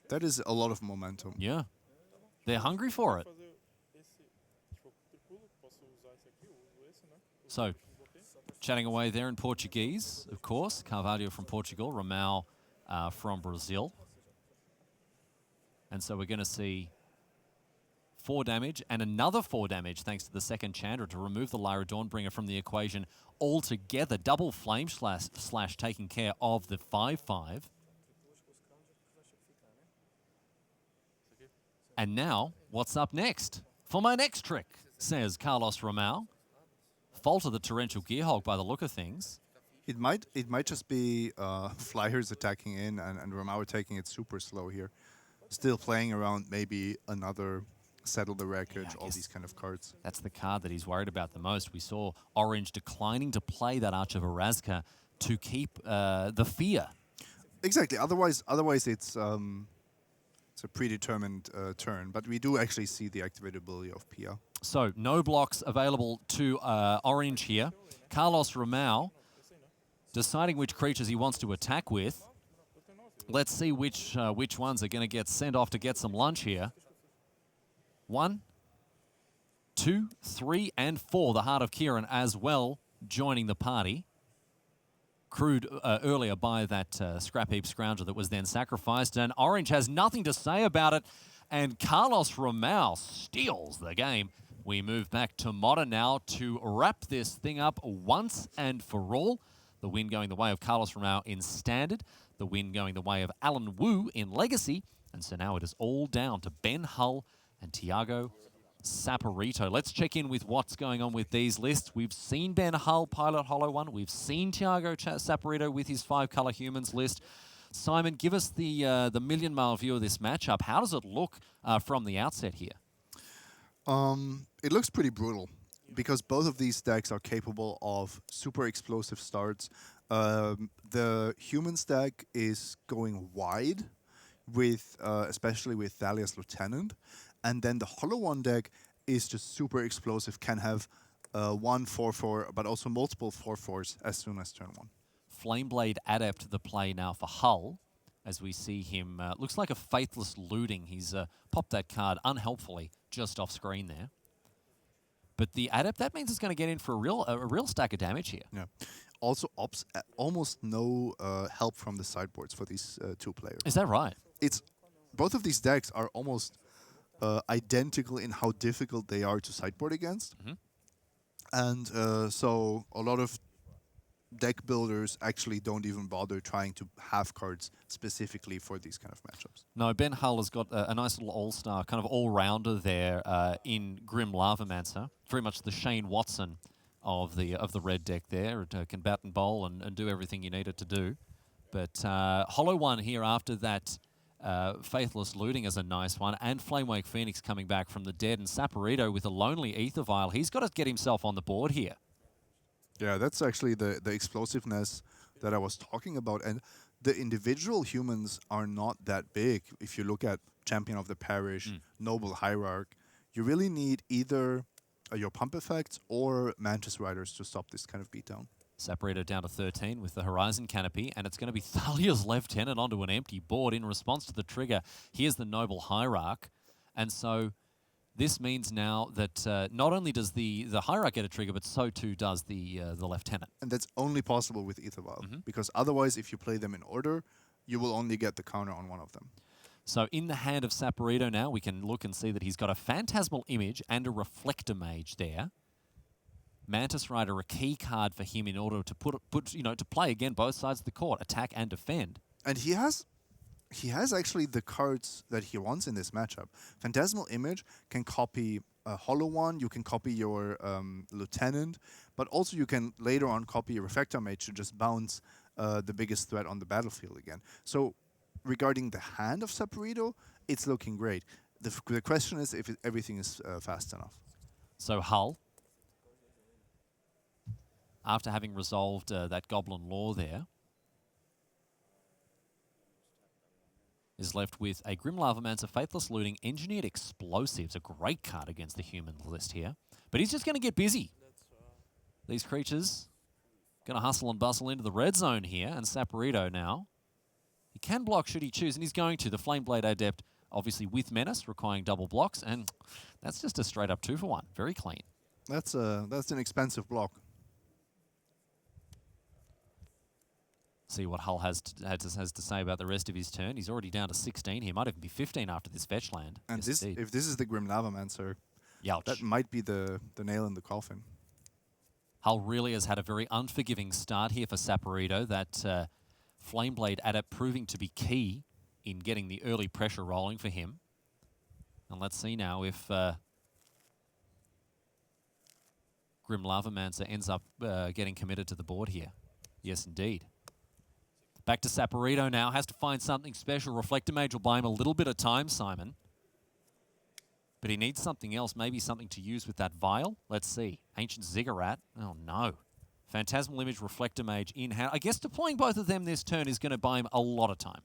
That is a lot of momentum. Yeah. They're hungry for it. So, chatting away there in Portuguese, of course. Carvalho from Portugal, Romao from Brazil. And so we're going to see 4 damage, and another 4 damage thanks to the second Chandra to remove the Lyra Dawnbringer from the equation altogether. Double Flame Slash taking care of the 5/5. And now, what's up next? For my next trick, says Carlos Romao. Fault of the Torrential Gearhulk by the look of things. It might just be Flyers attacking in and Romao taking it super slow here. Still playing around maybe another Settle the Wreckage, all these kind of cards. That's the card that he's worried about the most. We saw Orange declining to play that Arch of Erazka to keep the fear. Exactly. Otherwise it's a predetermined turn. But we do actually see the activatability of Pia. So no blocks available to Orange here. Carlos Romao deciding which creatures he wants to attack with. Let's see which ones are going to get sent off to get some lunch here. 1, 2, 3, and 4. The Heart of Kieran as well joining the party. Crewed earlier by that scrap heap scrounger that was then sacrificed. And Orange has nothing to say about it. And Carlos Romao steals the game. We move back to Modern now to wrap this thing up once and for all. The win going the way of Carlos Romao in Standard. The win going the way of Alan Wu in Legacy. And so now it is all down to Ben Hull and Tiago Saporito. Let's check in with what's going on with these lists. We've seen Ben Hull pilot Hollow One. We've seen Tiago Saporito with his 5-color humans list. Simon, give us the million-mile view of this matchup. How does it look from the outset here? It looks pretty brutal because both of these decks are capable of super explosive starts. The human stack is going wide, with especially with Thalia's Lieutenant, and then the Hollow One deck is just super explosive. Can have 1 4/4, but also multiple 4/4s as soon as turn 1. Flameblade Adept the play now for Hull, as we see him. Looks like a Faithless Looting. He's popped that card unhelpfully just off screen there. But the Adept, that means it's going to get in for a real stack of damage here. Yeah. Also, almost no help from the sideboards for these 2 players. Is that right? It's both of these decks are almost identical in how difficult they are to sideboard against. And so a lot of deck builders actually don't even bother trying to have cards specifically for these kind of matchups. No, Ben Hull has got a nice little all-star, kind of all-rounder there in Grim Lavamancer. Very much the Shane Watson of the red deck there. It can bat and bowl and do everything you need it to do. But Hollow One here after that Faithless Looting is a nice one. And Flamewake Phoenix coming back from the dead. And Saporito with a Lonely Ether Vial. He's got to get himself on the board here. Yeah, that's actually the explosiveness that I was talking about. And the individual humans are not that big. If you look at Champion of the Parish, Noble Hierarch, you really need either your pump effects or Mantis Riders to stop this kind of beatdown. Saporito down to 13 with the Horizon Canopy, and it's going to be Thalia's Lieutenant onto an empty board in response to the trigger. Here's the Noble Hierarch. And so this means now that not only does the Hierarch get a trigger, but so too does the Lieutenant. And that's only possible with Ether Vial, because otherwise, if you play them in order, you will only get the counter on one of them. So in the hand of Saporito now, we can look and see that he's got a Phantasmal Image and a Reflector Mage there. Mantis Rider, a key card for him in order to put to play again both sides of the court, attack and defend. And he has actually the cards that he wants in this matchup. Phantasmal Image can copy a Hollow One, you can copy your Lieutenant, but also you can later on copy a Reflector Mage to just bounce the biggest threat on the battlefield again. So regarding the hand of Saporito, it's looking great. The question is if everything is fast enough. So Hull, after having resolved that Goblin Law there, is left with a Grim Lavamancer, Faithless Looting, Engineered Explosives, a great card against the human list here. But he's just going to get busy. These creatures going to hustle and bustle into the red zone here, and Saporito now. He can block should he choose, and he's going to. The Flameblade Adept, obviously with Menace, requiring double blocks, and that's just a straight-up 2-for-1. Very clean. That's an expensive block. See what Hull has to say about the rest of his turn. He's already down to 16 here. Might even be 15 after this fetch land. And Yes, this, indeed. if this is the Grim Lavamancer, Youch. that might be the nail in the coffin. Hull really has had a very unforgiving start here for Saporito. That Flameblade adept proving to be key in getting the early pressure rolling for him. And let's see now if Grim Lavamancer ends up getting committed to the board here. Yes, indeed. Back to Saporito now. Has to find something special. Reflector Mage will buy him a little bit of time, Simon. But he needs something else. Maybe something to use with that vial. Let's see. Ancient Ziggurat. Oh, no. Phantasmal Image, Reflector Mage in hand. I guess deploying both of them this turn is going to buy him a lot of time.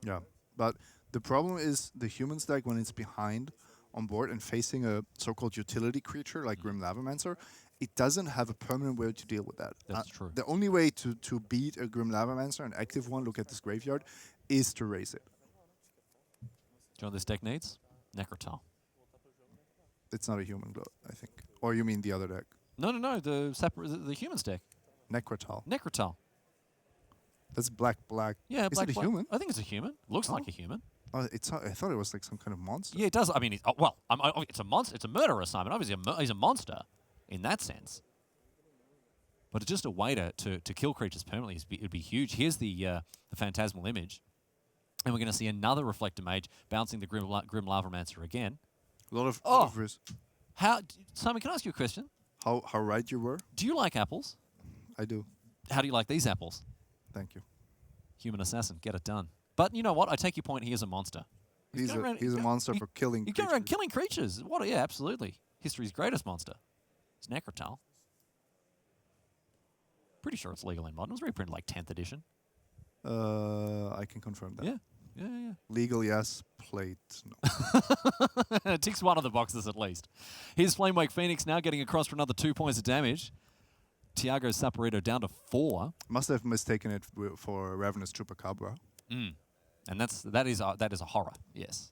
Yeah, but the problem is the human stack when it's behind on board and facing a so-called utility creature like Grim Lavamancer, it doesn't have a permanent way to deal with that. That's true. The only way to beat a Grim Lavamancer, an active one, look at this graveyard, is to raise it. Do you know what this deck needs? Necrotal. It's not a human glow, I think. Or you mean the other deck? No, the humans deck. Necrotal. Necrotal. That's black. Yeah, Is black. it a human? I think it's a human. Looks Oh. like a human. Oh, I thought it was like some kind of monster. Yeah, it does. I mean, it's a monster. It's a murderer, Simon. Obviously, he's a monster in that sense. But it's just a way to kill creatures permanently. It'd be huge. Here's the Phantasmal Image. And we're going to see another Reflector Mage bouncing the Grim Lavamancer again. A lot of Oh. risk. Simon, can I ask you a question? How right you were? Do you like apples? I do. How do you like these apples? Thank you. Human assassin, get it done. But you know what? I take your point. He is a monster. He's going around- a monster for killing He's going around creatures. killing creatures. What? Yeah, absolutely. History's greatest monster. It's Necrotal. Pretty sure it's legal in modern. It was reprinted like 10th edition. I can confirm that. Yeah. Legal, yes. Played, no. It ticks one of the boxes at least. Here's Flamewake Phoenix now getting across for another 2 points of damage. Tiago Saporito down to 4. Must have mistaken it for Ravenous Chupacabra. And that is a horror. Yes.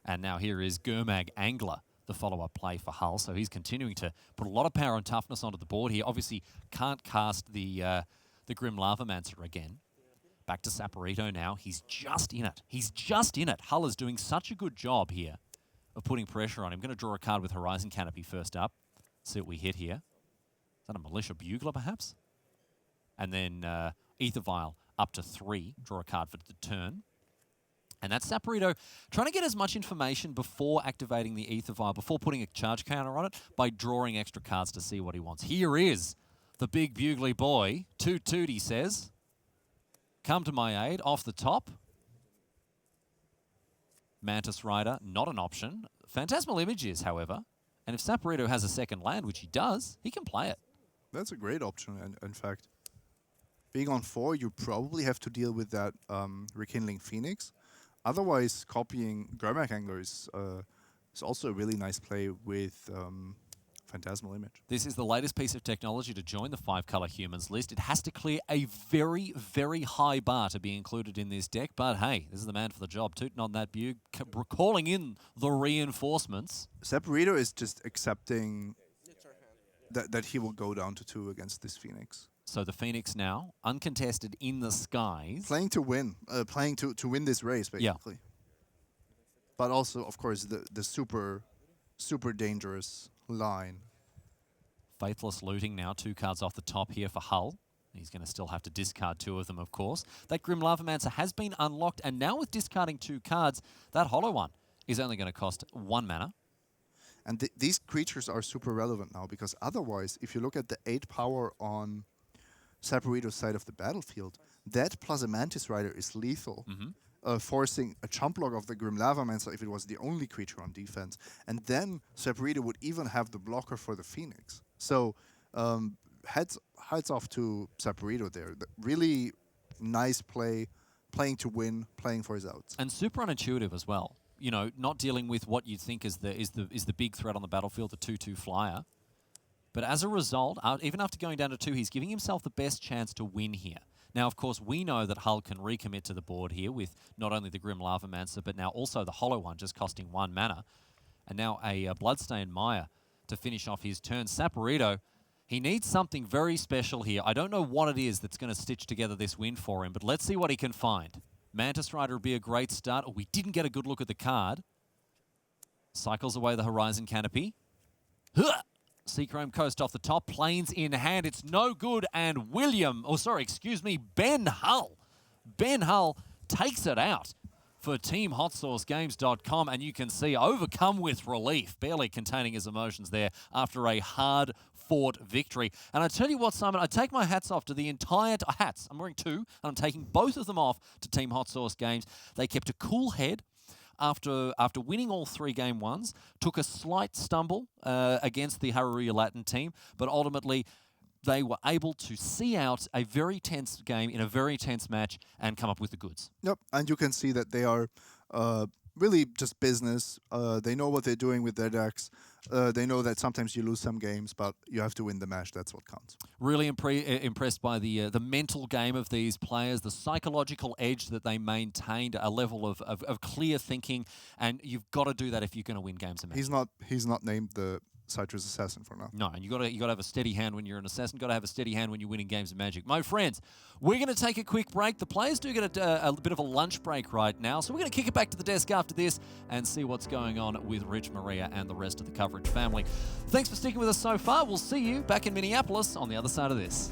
And now here is Gurmag Angler, the follow-up play for Hull. So he's continuing to put a lot of power and toughness onto the board here. Obviously can't cast the Grim Lavamancer again. Back to Saporito now. He's just in it. Hull is doing such a good job here of putting pressure on him. Going to draw a card with Horizon Canopy first up. See what we hit here. Is that a Militia Bugler, perhaps? And then Ether Vial up to 3. Draw a card for the turn. And that's Saporito trying to get as much information before activating the Ether Vial, before putting a charge counter on it, by drawing extra cards to see what he wants. Here is the big bugly boy. Toot toot, he says. Come to my aid, off the top. Mantis Rider, not an option. Phantasmal Image is, however. And if Saporito has a second land, which he does, he can play it. That's a great option, and in fact. Being on 4, you probably have to deal with that Rekindling Phoenix. Otherwise, copying Gurmag Angler is also a really nice play with Phantasmal Image. This is the latest piece of technology to join the 5-color humans list. It has to clear a very, very high bar to be included in this deck. But hey, this is the man for the job, tooting on that bug, calling in the reinforcements. Saporito is just accepting that he will go down to 2 against this Phoenix. So the Phoenix now, uncontested in the skies. Playing to win. Playing to win this race, basically. Yeah. But also, of course, the super dangerous line. Faithless Looting now, 2 cards off the top here for Hull. He's going to still have to discard 2 of them, of course. That Grim Lavamancer has been unlocked, and now with discarding 2 cards, that hollow one is only going to cost 1 mana. And these creatures are super relevant now, because otherwise, if you look at the 8 power on Saporito's side of the battlefield, that plus a Mantis Rider is lethal. Forcing a chump block of the Grim Lavamancer if it was the only creature on defense. And then Saporito would even have the blocker for the Phoenix. So heads off to Saporito there. Really nice play, playing to win, playing for his outs. And super unintuitive as well. You know, not dealing with what you think is the big threat on the battlefield, the 2/2 flyer. But as a result, even after going down to 2, he's giving himself the best chance to win here. Now, of course, we know that Hull can recommit to the board here with not only the Grim Lavamancer, but now also the hollow one, just costing 1 mana. And now a Bloodstained Mire to finish off his turn. Saporito, He needs something very special here. I don't know what it is that's going to stitch together this win for him, but let's see what he can find. Mantis Rider would be a great start. Oh, we didn't get a good look at the card. Cycles away the Horizon Canopy. Seachrome Coast off the top. Planes in hand. It's no good. And Ben Hull. Ben Hull takes it out for TeamHotSauceGames.com, and you can see overcome with relief, barely containing his emotions there after a hard-fought victory. And I tell you what, Simon, I take my hats off to the entire hats. I'm wearing two, and I'm taking both of them off to Team Hot Sauce Games. They kept a cool head after winning all 3 game ones, took a slight stumble against the Hareruya Latin team, but ultimately they were able to see out a very tense game in a very tense match and come up with the goods. Yep, and you can see that they are really just business. They know what they're doing with their decks. They know that sometimes you lose some games, but you have to win the match. That's what counts. Really impressed by the mental game of these players, the psychological edge that they maintained, a level of clear thinking, and you've got to do that if you're going to win games of match. He's not named the Citrus Assassin for now. No, and you got to have a steady hand when you're an assassin. Got to have a steady hand when you're winning games of Magic. My friends, we're going to take a quick break. The players do get a bit of a lunch break right now, so we're going to kick it back to the desk after this and see what's going on with Rich, Maria, and the rest of the coverage family. Thanks for sticking with us so far. We'll see you back in Minneapolis on the other side of this.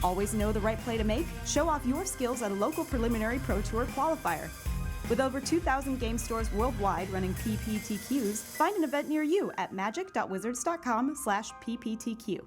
Always know the right play to make? Show off your skills at a local preliminary Pro Tour qualifier. With over 2,000 game stores worldwide running PPTQs, find an event near you at magic.wizards.com/PPTQ.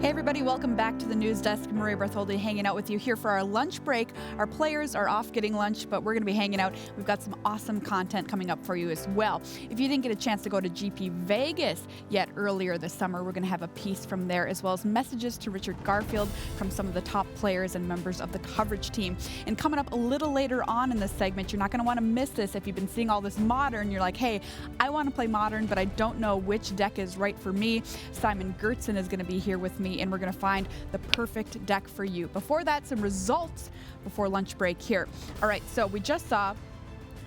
Hey everybody, welcome back to the news desk. Maria Bertholdi hanging out with you here for our lunch break. Our players are off getting lunch, but we're going to be hanging out. We've got some awesome content coming up for you as well. If you didn't get a chance to go to GP Vegas yet earlier this summer, we're going to have a piece from there, as well as messages to Richard Garfield from some of the top players and members of the coverage team. And coming up a little later on in this segment, you're not going to want to miss this. If you've been seeing all this Modern, you're like, hey, I want to play Modern, but I don't know which deck is right for me. Simon Gertzen is going to be here with me, and we're going to find the perfect deck for you. Before that, some results before lunch break here. All right, so we just saw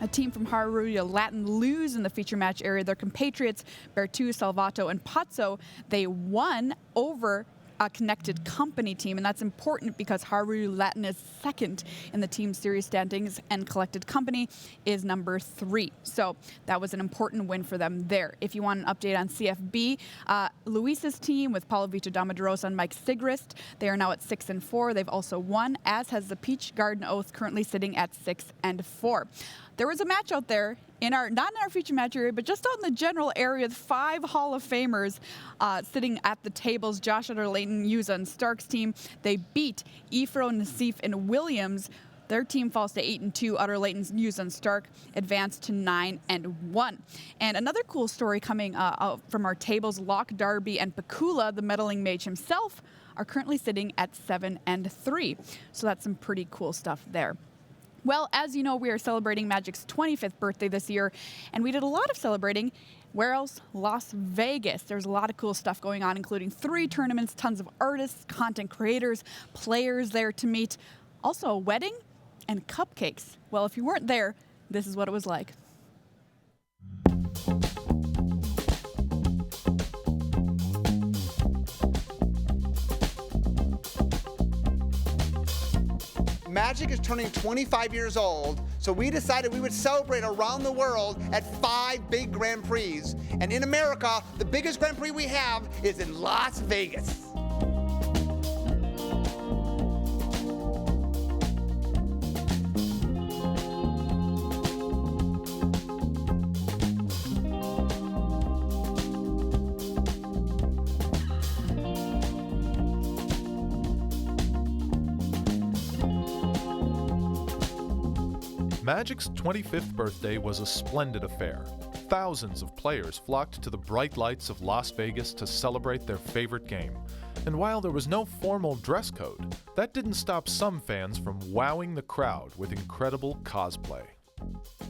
a team from Hareruya Latin lose in the feature match area. Their compatriots, Bertu, Salvato, and Pazzo, they won over a Connected Company team, and that's important because Hareruya Latin is second in the team series standings and Collected Company is number 3. So that was an important win for them there. If you want an update on CFB, Luis's team with Paulo Vitor Damadurosa and Mike Sigrist, they are now at 6-4. They've also won, as has the Peach Garden Oath, currently sitting at 6-4. There was a match out there not in our feature match area, but just out in the general area, 5 Hall of Famers sitting at the tables. Josh Utter-Layton, Yuza, and Stark's team, they beat Ifro, Nassif, and Williams. Their team falls to 8-2. Utter-Layton's, Yuza, and Stark advance to 9-1. And another cool story coming out from our tables, Locke Darby and Pakula, the meddling mage himself, are currently sitting at 7-3. So that's some pretty cool stuff there. Well, as you know, we are celebrating Magic's 25th birthday this year, and we did a lot of celebrating. Where else? Las Vegas. There's a lot of cool stuff going on, including 3 tournaments, tons of artists, content creators, players there to meet. Also a wedding and cupcakes. Well, if you weren't there, this is what it was like. Magic is turning 25 years old, so we decided we would celebrate around the world at 5 big Grand Prix. And in America, the biggest Grand Prix we have is in Las Vegas. Magic's 25th birthday was a splendid affair. Thousands of players flocked to the bright lights of Las Vegas to celebrate their favorite game. And while there was no formal dress code, that didn't stop some fans from wowing the crowd with incredible cosplay.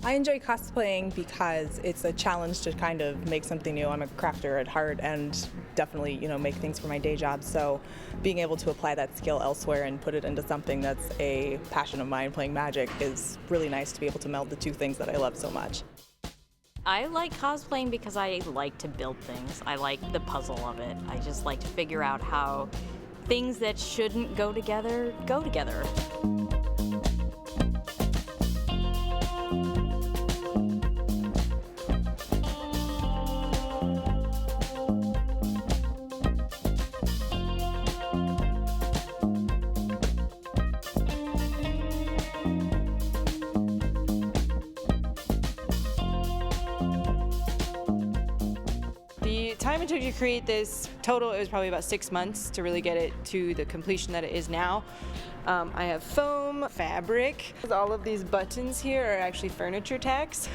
I enjoy cosplaying because it's a challenge to kind of make something new. I'm a crafter at heart and definitely, make things for my day job. So being able to apply that skill elsewhere and put it into something that's a passion of mine, playing Magic, is really nice to be able to meld the two things that I love so much. I like cosplaying because I like to build things. I like the puzzle of it. I just like to figure out how things that shouldn't go together go together. Time it took to create this total, it was probably about 6 months to really get it to the completion that it is now. I have foam, fabric. All of these buttons here are actually furniture tacks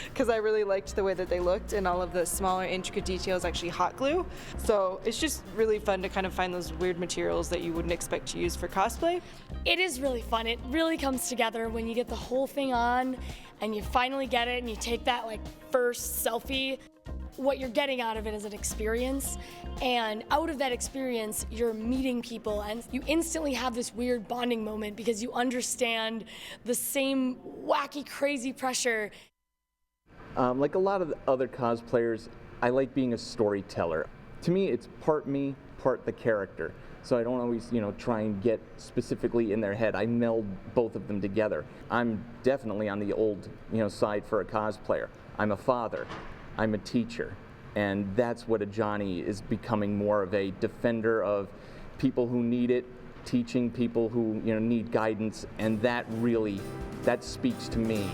because I really liked the way that they looked, and all of the smaller intricate details actually hot glue. So it's just really fun to kind of find those weird materials that you wouldn't expect to use for cosplay. It is really fun. It really comes together when you get the whole thing on and you finally get it and you take that first selfie. What you're getting out of it is an experience, and out of that experience you're meeting people and you instantly have this weird bonding moment because you understand the same wacky, crazy pressure. Like a lot of the other cosplayers, I like being a storyteller. To me, it's part me, part the character. So I don't always, try and get specifically in their head. I meld both of them together. I'm definitely on the old, side for a cosplayer. I'm a father. I'm a teacher, and that's what a Johnny is becoming, more of a defender of people who need it, teaching people who need guidance, and that speaks to me.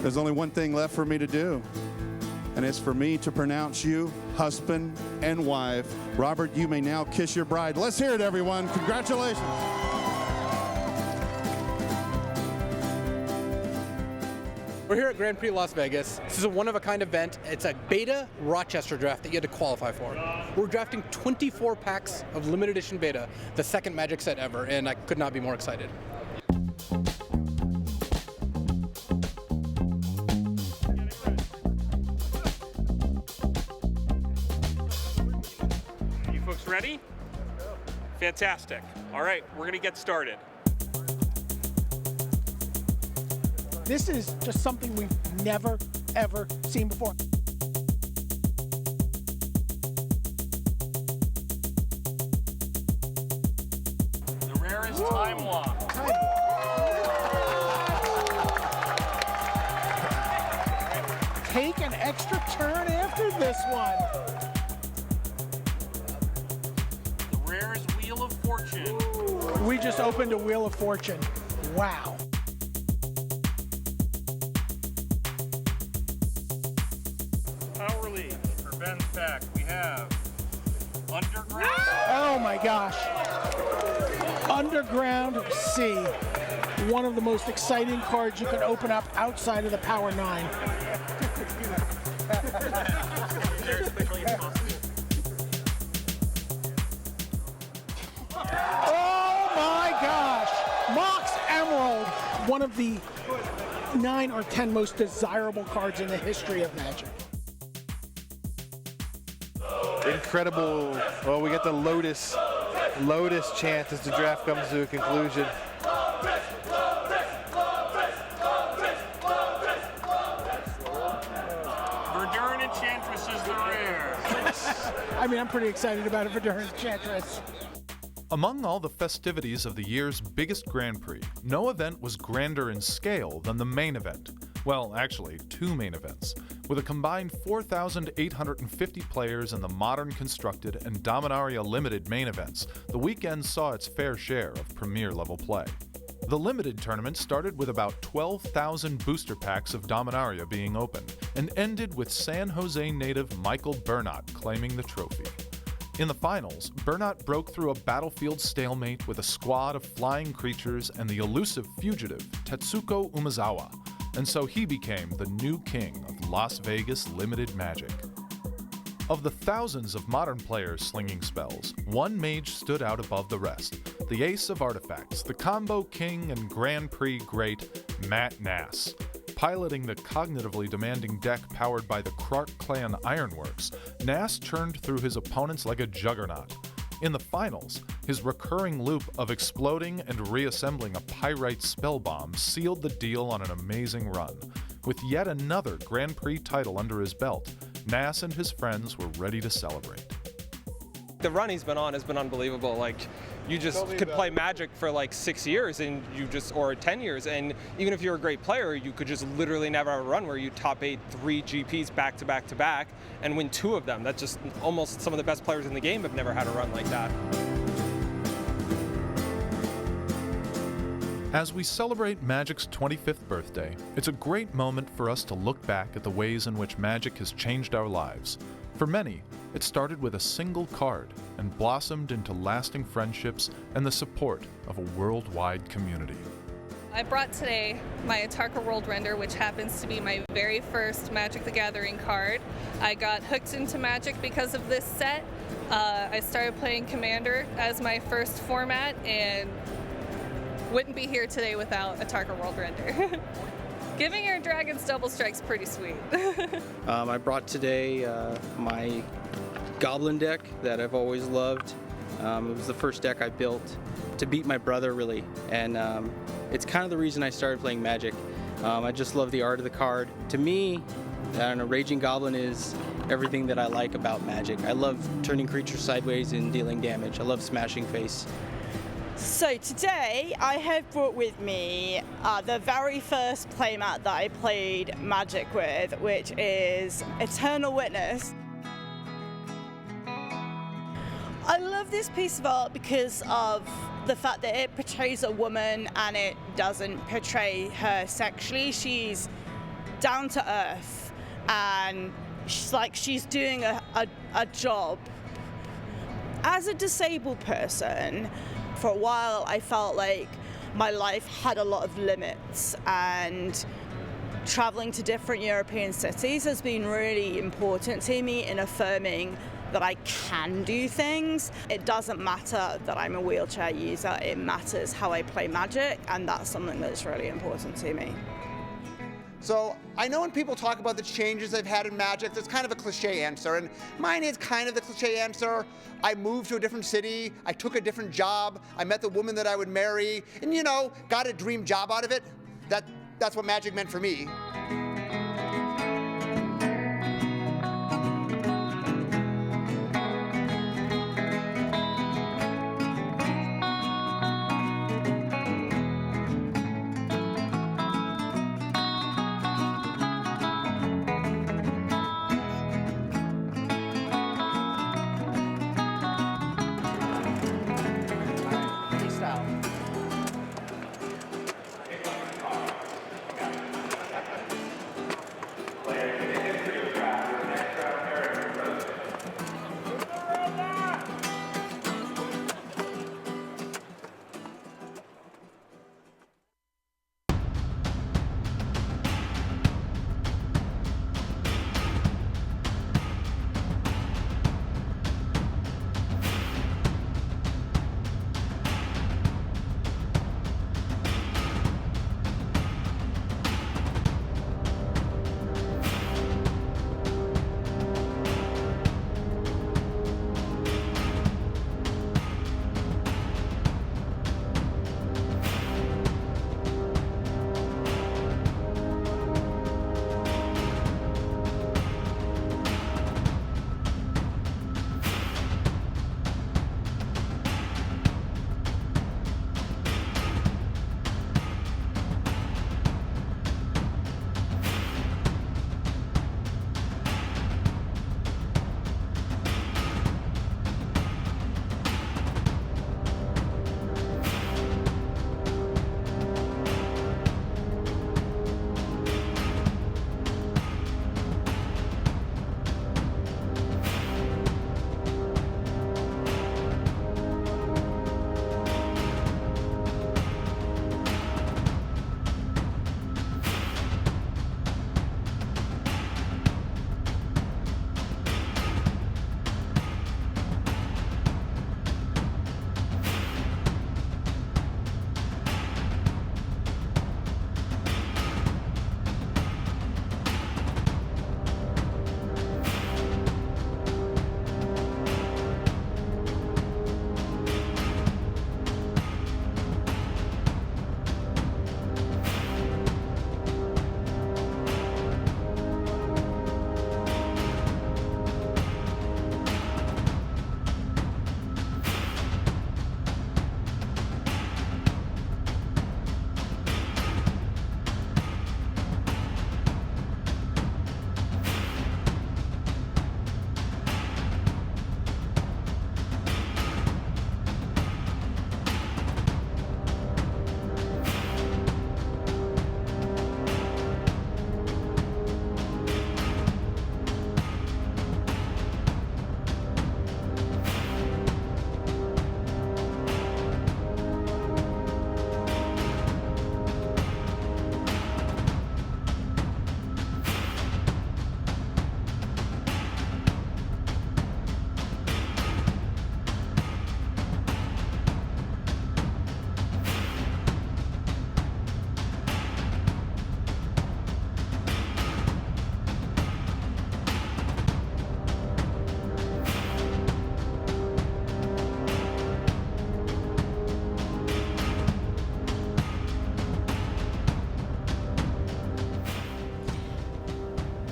There's only one thing left for me to do, and it's for me to pronounce you husband and wife. Robert, you may now kiss your bride. Let's hear it, everyone. Congratulations. We're here at Grand Prix Las Vegas. This is a one-of-a-kind event. It's a beta Rochester draft that you had to qualify for. We're drafting 24 packs of limited edition beta, the second Magic set ever, and I could not be more excited. You folks ready? Fantastic. All right, we're gonna get started. This is just something we've never, ever seen before. The rarest time walk. Take an extra turn after this one. The rarest Wheel of Fortune. We just opened a Wheel of Fortune. Wow. Hourly, for Ben's pack, we have Underground. Oh my gosh. Underground C. One of the most exciting cards you can open up outside of the Power 9. Oh my gosh. Mox Emerald, one of the 9 or 10 most desirable cards in the history of Magic. Incredible. Well, we got the Lotus chant as the draft comes to a conclusion. Verduran Enchantress is the rare. I mean, I'm pretty excited about it for Verduran Enchantress. Among all the festivities of the year's biggest Grand Prix, no event was grander in scale than the main event. Well, actually, 2 main events. With a combined 4,850 players in the modern constructed and Dominaria limited main events, the weekend saw its fair share of premier level play. The limited tournament started with about 12,000 booster packs of Dominaria being opened, and ended with San Jose native Michael Bernat claiming the trophy. In the finals, Bernat broke through a battlefield stalemate with a squad of flying creatures and the elusive fugitive Tetsuko Umezawa, and so he became the new king of Las Vegas limited Magic. Of the thousands of modern players slinging spells, one mage stood out above the rest, the ace of artifacts, the combo king and Grand Prix great, Matt Nass. Piloting the cognitively demanding deck powered by the Krark Clan Ironworks, Nass churned through his opponents like a juggernaut. In the finals, his recurring loop of exploding and reassembling a pyrite spell bomb sealed the deal on an amazing run. With yet another Grand Prix title under his belt, Nass and his friends were ready to celebrate. The run he's been on has been unbelievable. Like, you just could play Magic for like 6 years and or 10 years, and even if you're a great player, you could just literally never have a run where you top 8 3 GPs back to back to back and win 2 of them. That's just almost some of the best players in the game have never had a run like that. As we celebrate Magic's 25th birthday, it's a great moment for us to look back at the ways in which Magic has changed our lives. For many, it started with a single card and blossomed into lasting friendships and the support of a worldwide community. I brought today my Atarka World Render, which happens to be my very first Magic the Gathering card. I got hooked into Magic because of this set. I started playing Commander as my first format and wouldn't be here today without Atarka World Render. Giving your dragons double strike's pretty sweet. I brought today my Goblin deck that I've always loved. It was the first deck I built to beat my brother, really, and it's kind of the reason I started playing Magic. I just love the art of the card. To me, I don't know, Raging Goblin is everything that I like about Magic. I love turning creatures sideways and dealing damage. I love smashing face. So today I have brought with me the very first playmat that I played Magic with, which is Eternal Witness. I love this piece of art because of the fact that it portrays a woman and it doesn't portray her sexually. She's down to earth, and she's doing a job. As a disabled person, for a while I felt like my life had a lot of limits, and traveling to different European cities has been really important to me in affirming that I can do things. It doesn't matter that I'm a wheelchair user, it matters how I play Magic, and that's something that's really important to me. So I know when people talk about the changes they've had in Magic, there's kind of a cliche answer, and mine is kind of the cliche answer. I moved to a different city, I took a different job, I met the woman that I would marry, and got a dream job out of it. That's what Magic meant for me.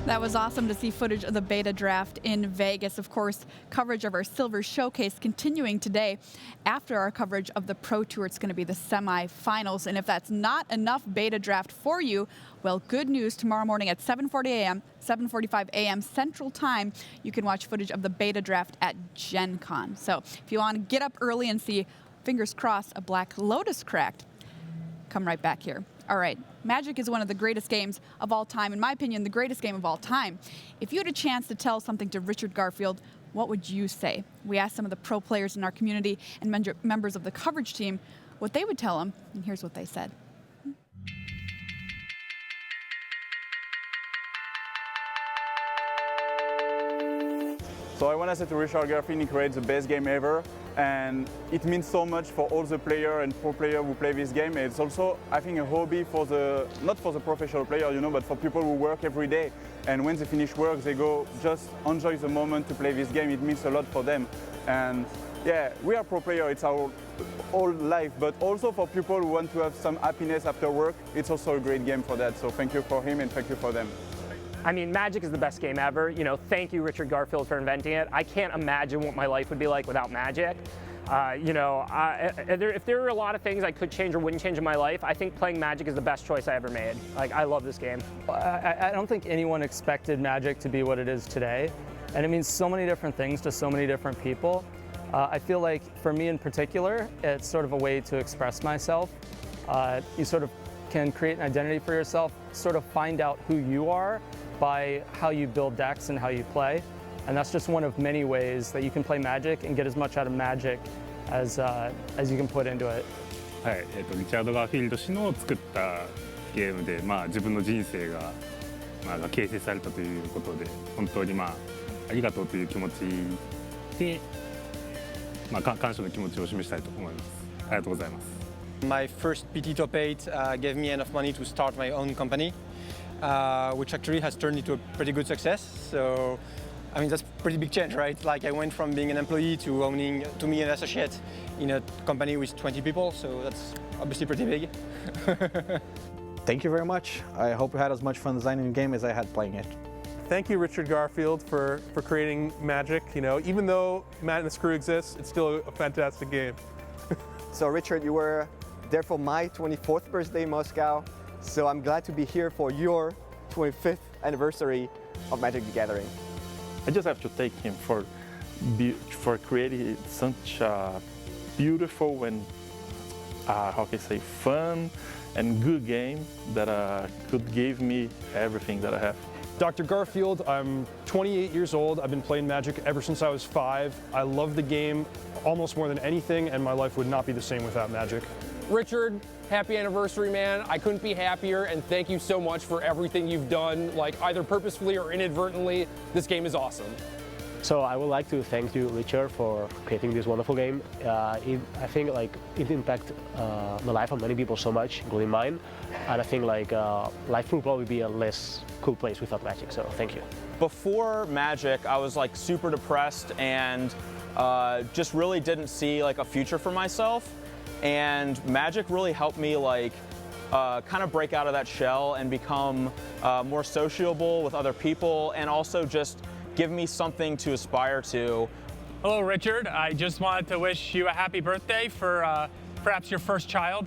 That was awesome to see footage of the beta draft in Vegas. Of course, coverage of our Silver Showcase continuing today. After our coverage of the Pro Tour, it's going to be the semifinals. And if that's not enough beta draft for you, well, good news. Tomorrow morning at 7:40 a.m., 7:45 a.m. Central Time, you can watch footage of the beta draft at Gen Con. So if you want to get up early and see, fingers crossed, a Black Lotus cracked, come right back here. All right, Magic is one of the greatest games of all time. In my opinion, the greatest game of all time. If you had a chance to tell something to Richard Garfield, what would you say? We asked some of the pro players in our community and members of the coverage team what they would tell him, and here's what they said. So I want to say to Richard Garfield, he creates the best game ever, and it means so much for all the players and pro players who play this game. It's also, I think, a hobby for not for the professional player, but for people who work every day. And when they finish work, they go just enjoy the moment to play this game. It means a lot for them. And yeah, we are pro players, it's our whole life, but also for people who want to have some happiness after work, it's also a great game for that. So thank you for him and thank you for them. I mean, Magic is the best game ever. Thank you, Richard Garfield, for inventing it. I can't imagine what my life would be like without Magic. If there were a lot of things I could change or wouldn't change in my life, I think playing Magic is the best choice I ever made. Like, I love this game. I don't think anyone expected Magic to be what it is today. And it means so many different things to so many different people. I feel like, for me in particular, it's sort of a way to express myself. You sort of can create an identity for yourself, sort of find out who you are by how you build decks and how you play. And that's just one of many ways that you can play Magic and get as much out of Magic as you can put into it. はい、リチャード・ガーフィールド氏の作ったゲームで、自分の人生が、形成されたということで、本当にありがとうという気持ちで、感謝の気持ちを示したいと思います。ありがとうございます。My first PT Top 8 gave me enough money to start my own company, which actually has turned into a pretty good success. So, I mean, that's a pretty big change, right? Like, I went from being an employee to me an associate in a company with 20 people. So that's obviously pretty big. Thank you very much. I hope you had as much fun designing the game as I had playing it. Thank you, Richard Garfield, for creating Magic. Even though Matt and the Screw exists, it's still a fantastic game. So, Richard, you were there for my 24th birthday in Moscow. So I'm glad to be here for your 25th anniversary of Magic the Gathering. I just have to thank him for creating such a beautiful and how can I say, fun and good game that could give me everything that I have. Dr. Garfield, I'm 28 years old. I've been playing Magic ever since I was 5. I love the game almost more than anything, and my life would not be the same without Magic. Richard, happy anniversary, man. I couldn't be happier, and thank you so much for everything you've done, like either purposefully or inadvertently. This game is awesome. So I would like to thank you, Richard, for creating this wonderful game. I think it impacted the life of many people so much, including mine. And I think life would probably be a less cool place without Magic. So thank you. Before Magic, I was super depressed and just really didn't see a future for myself. And Magic really helped me kind of break out of that shell and become more sociable with other people, and also just give me something to aspire to. Hello, Richard. I just wanted to wish you a happy birthday for perhaps your first child,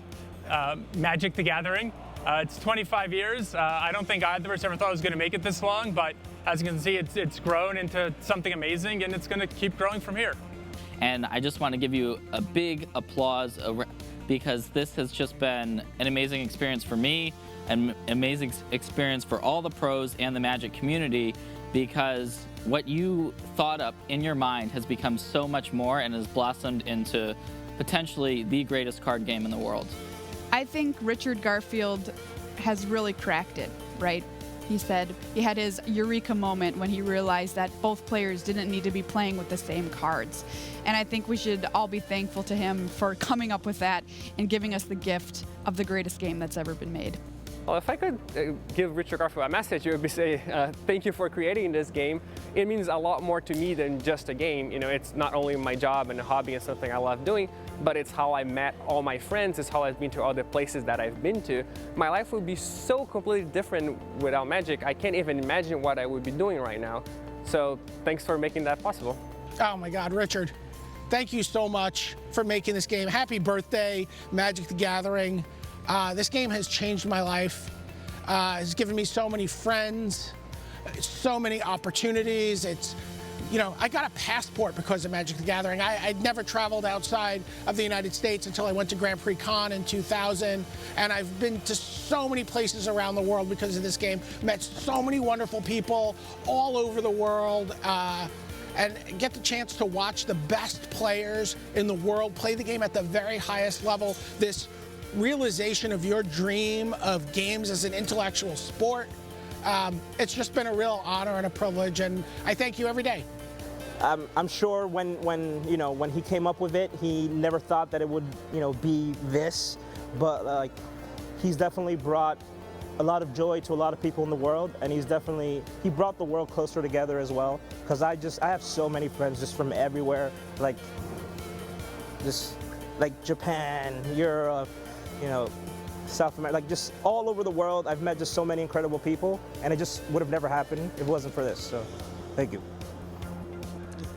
Magic the Gathering. It's 25 years. I don't think either of us ever thought it was going to make it this long, but as you can see, it's grown into something amazing, and it's going to keep growing from here. And I just want to give you a big applause because this has just been an amazing experience for me, an amazing experience for all the pros and the Magic community, because what you thought up in your mind has become so much more and has blossomed into potentially the greatest card game in the world. I think Richard Garfield has really cracked it, right? He said he had his eureka moment when he realized that both players didn't need to be playing with the same cards. And I think we should all be thankful to him for coming up with that and giving us the gift of the greatest game that's ever been made. Well, if I could give Richard Garfield a message, it would be say, thank you for creating this game. It means a lot more to me than just a game. It's not only my job and a hobby and something I love doing, but it's how I met all my friends, it's how I've been to all the places that I've been to. My life would be so completely different without Magic. I can't even imagine what I would be doing right now. So thanks for making that possible. Oh my God, Richard, thank you so much for making this game. Happy birthday, Magic the Gathering. This game has changed my life. It's given me so many friends, so many opportunities. It's you know, I got a passport because of Magic the Gathering. I'd never traveled outside of the United States until I went to Grand Prix Con in 2000, and I've been to so many places around the world because of this game. Met so many wonderful people all over the world, and get the chance to watch the best players in the world play the game at the very highest level. This realization of your dream of games as an intellectual sport. It's just been a real honor and a privilege, and I thank you every day. I'm sure when he came up with it, he never thought that it would be this, but he's definitely brought a lot of joy to a lot of people in the world, and he brought the world closer together as well. Because I have so many friends just from everywhere, like Japan, Europe, South America, like just all over the world. I've met just so many incredible people, and it just would have never happened if it wasn't for this. So, thank you.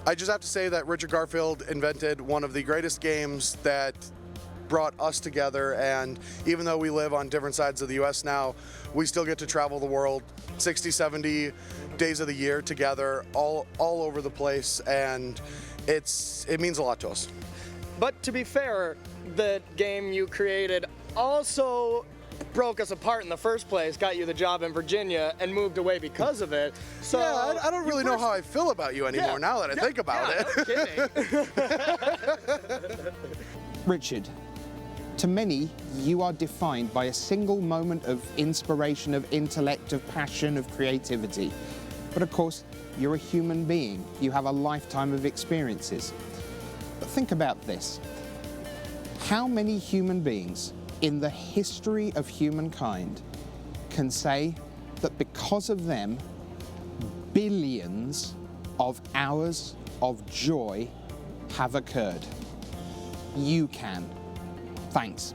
I just have to say that Richard Garfield invented one of the greatest games that brought us together, and even though we live on different sides of the US now, we still get to travel the world 60, 70 days of the year together, all over the place, and it means a lot to us. But to be fair, the game you created also broke us apart in the first place, got you the job in Virginia, and moved away because of it. So yeah, I don't really know how I feel about you anymore now that I think about it. No kidding. Richard, to many, you are defined by a single moment of inspiration, of intellect, of passion, of creativity. But of course, you're a human being. You have a lifetime of experiences. But think about this. How many human beings in the history of humankind can say that because of them, billions of hours of joy have occurred? You can. Thanks.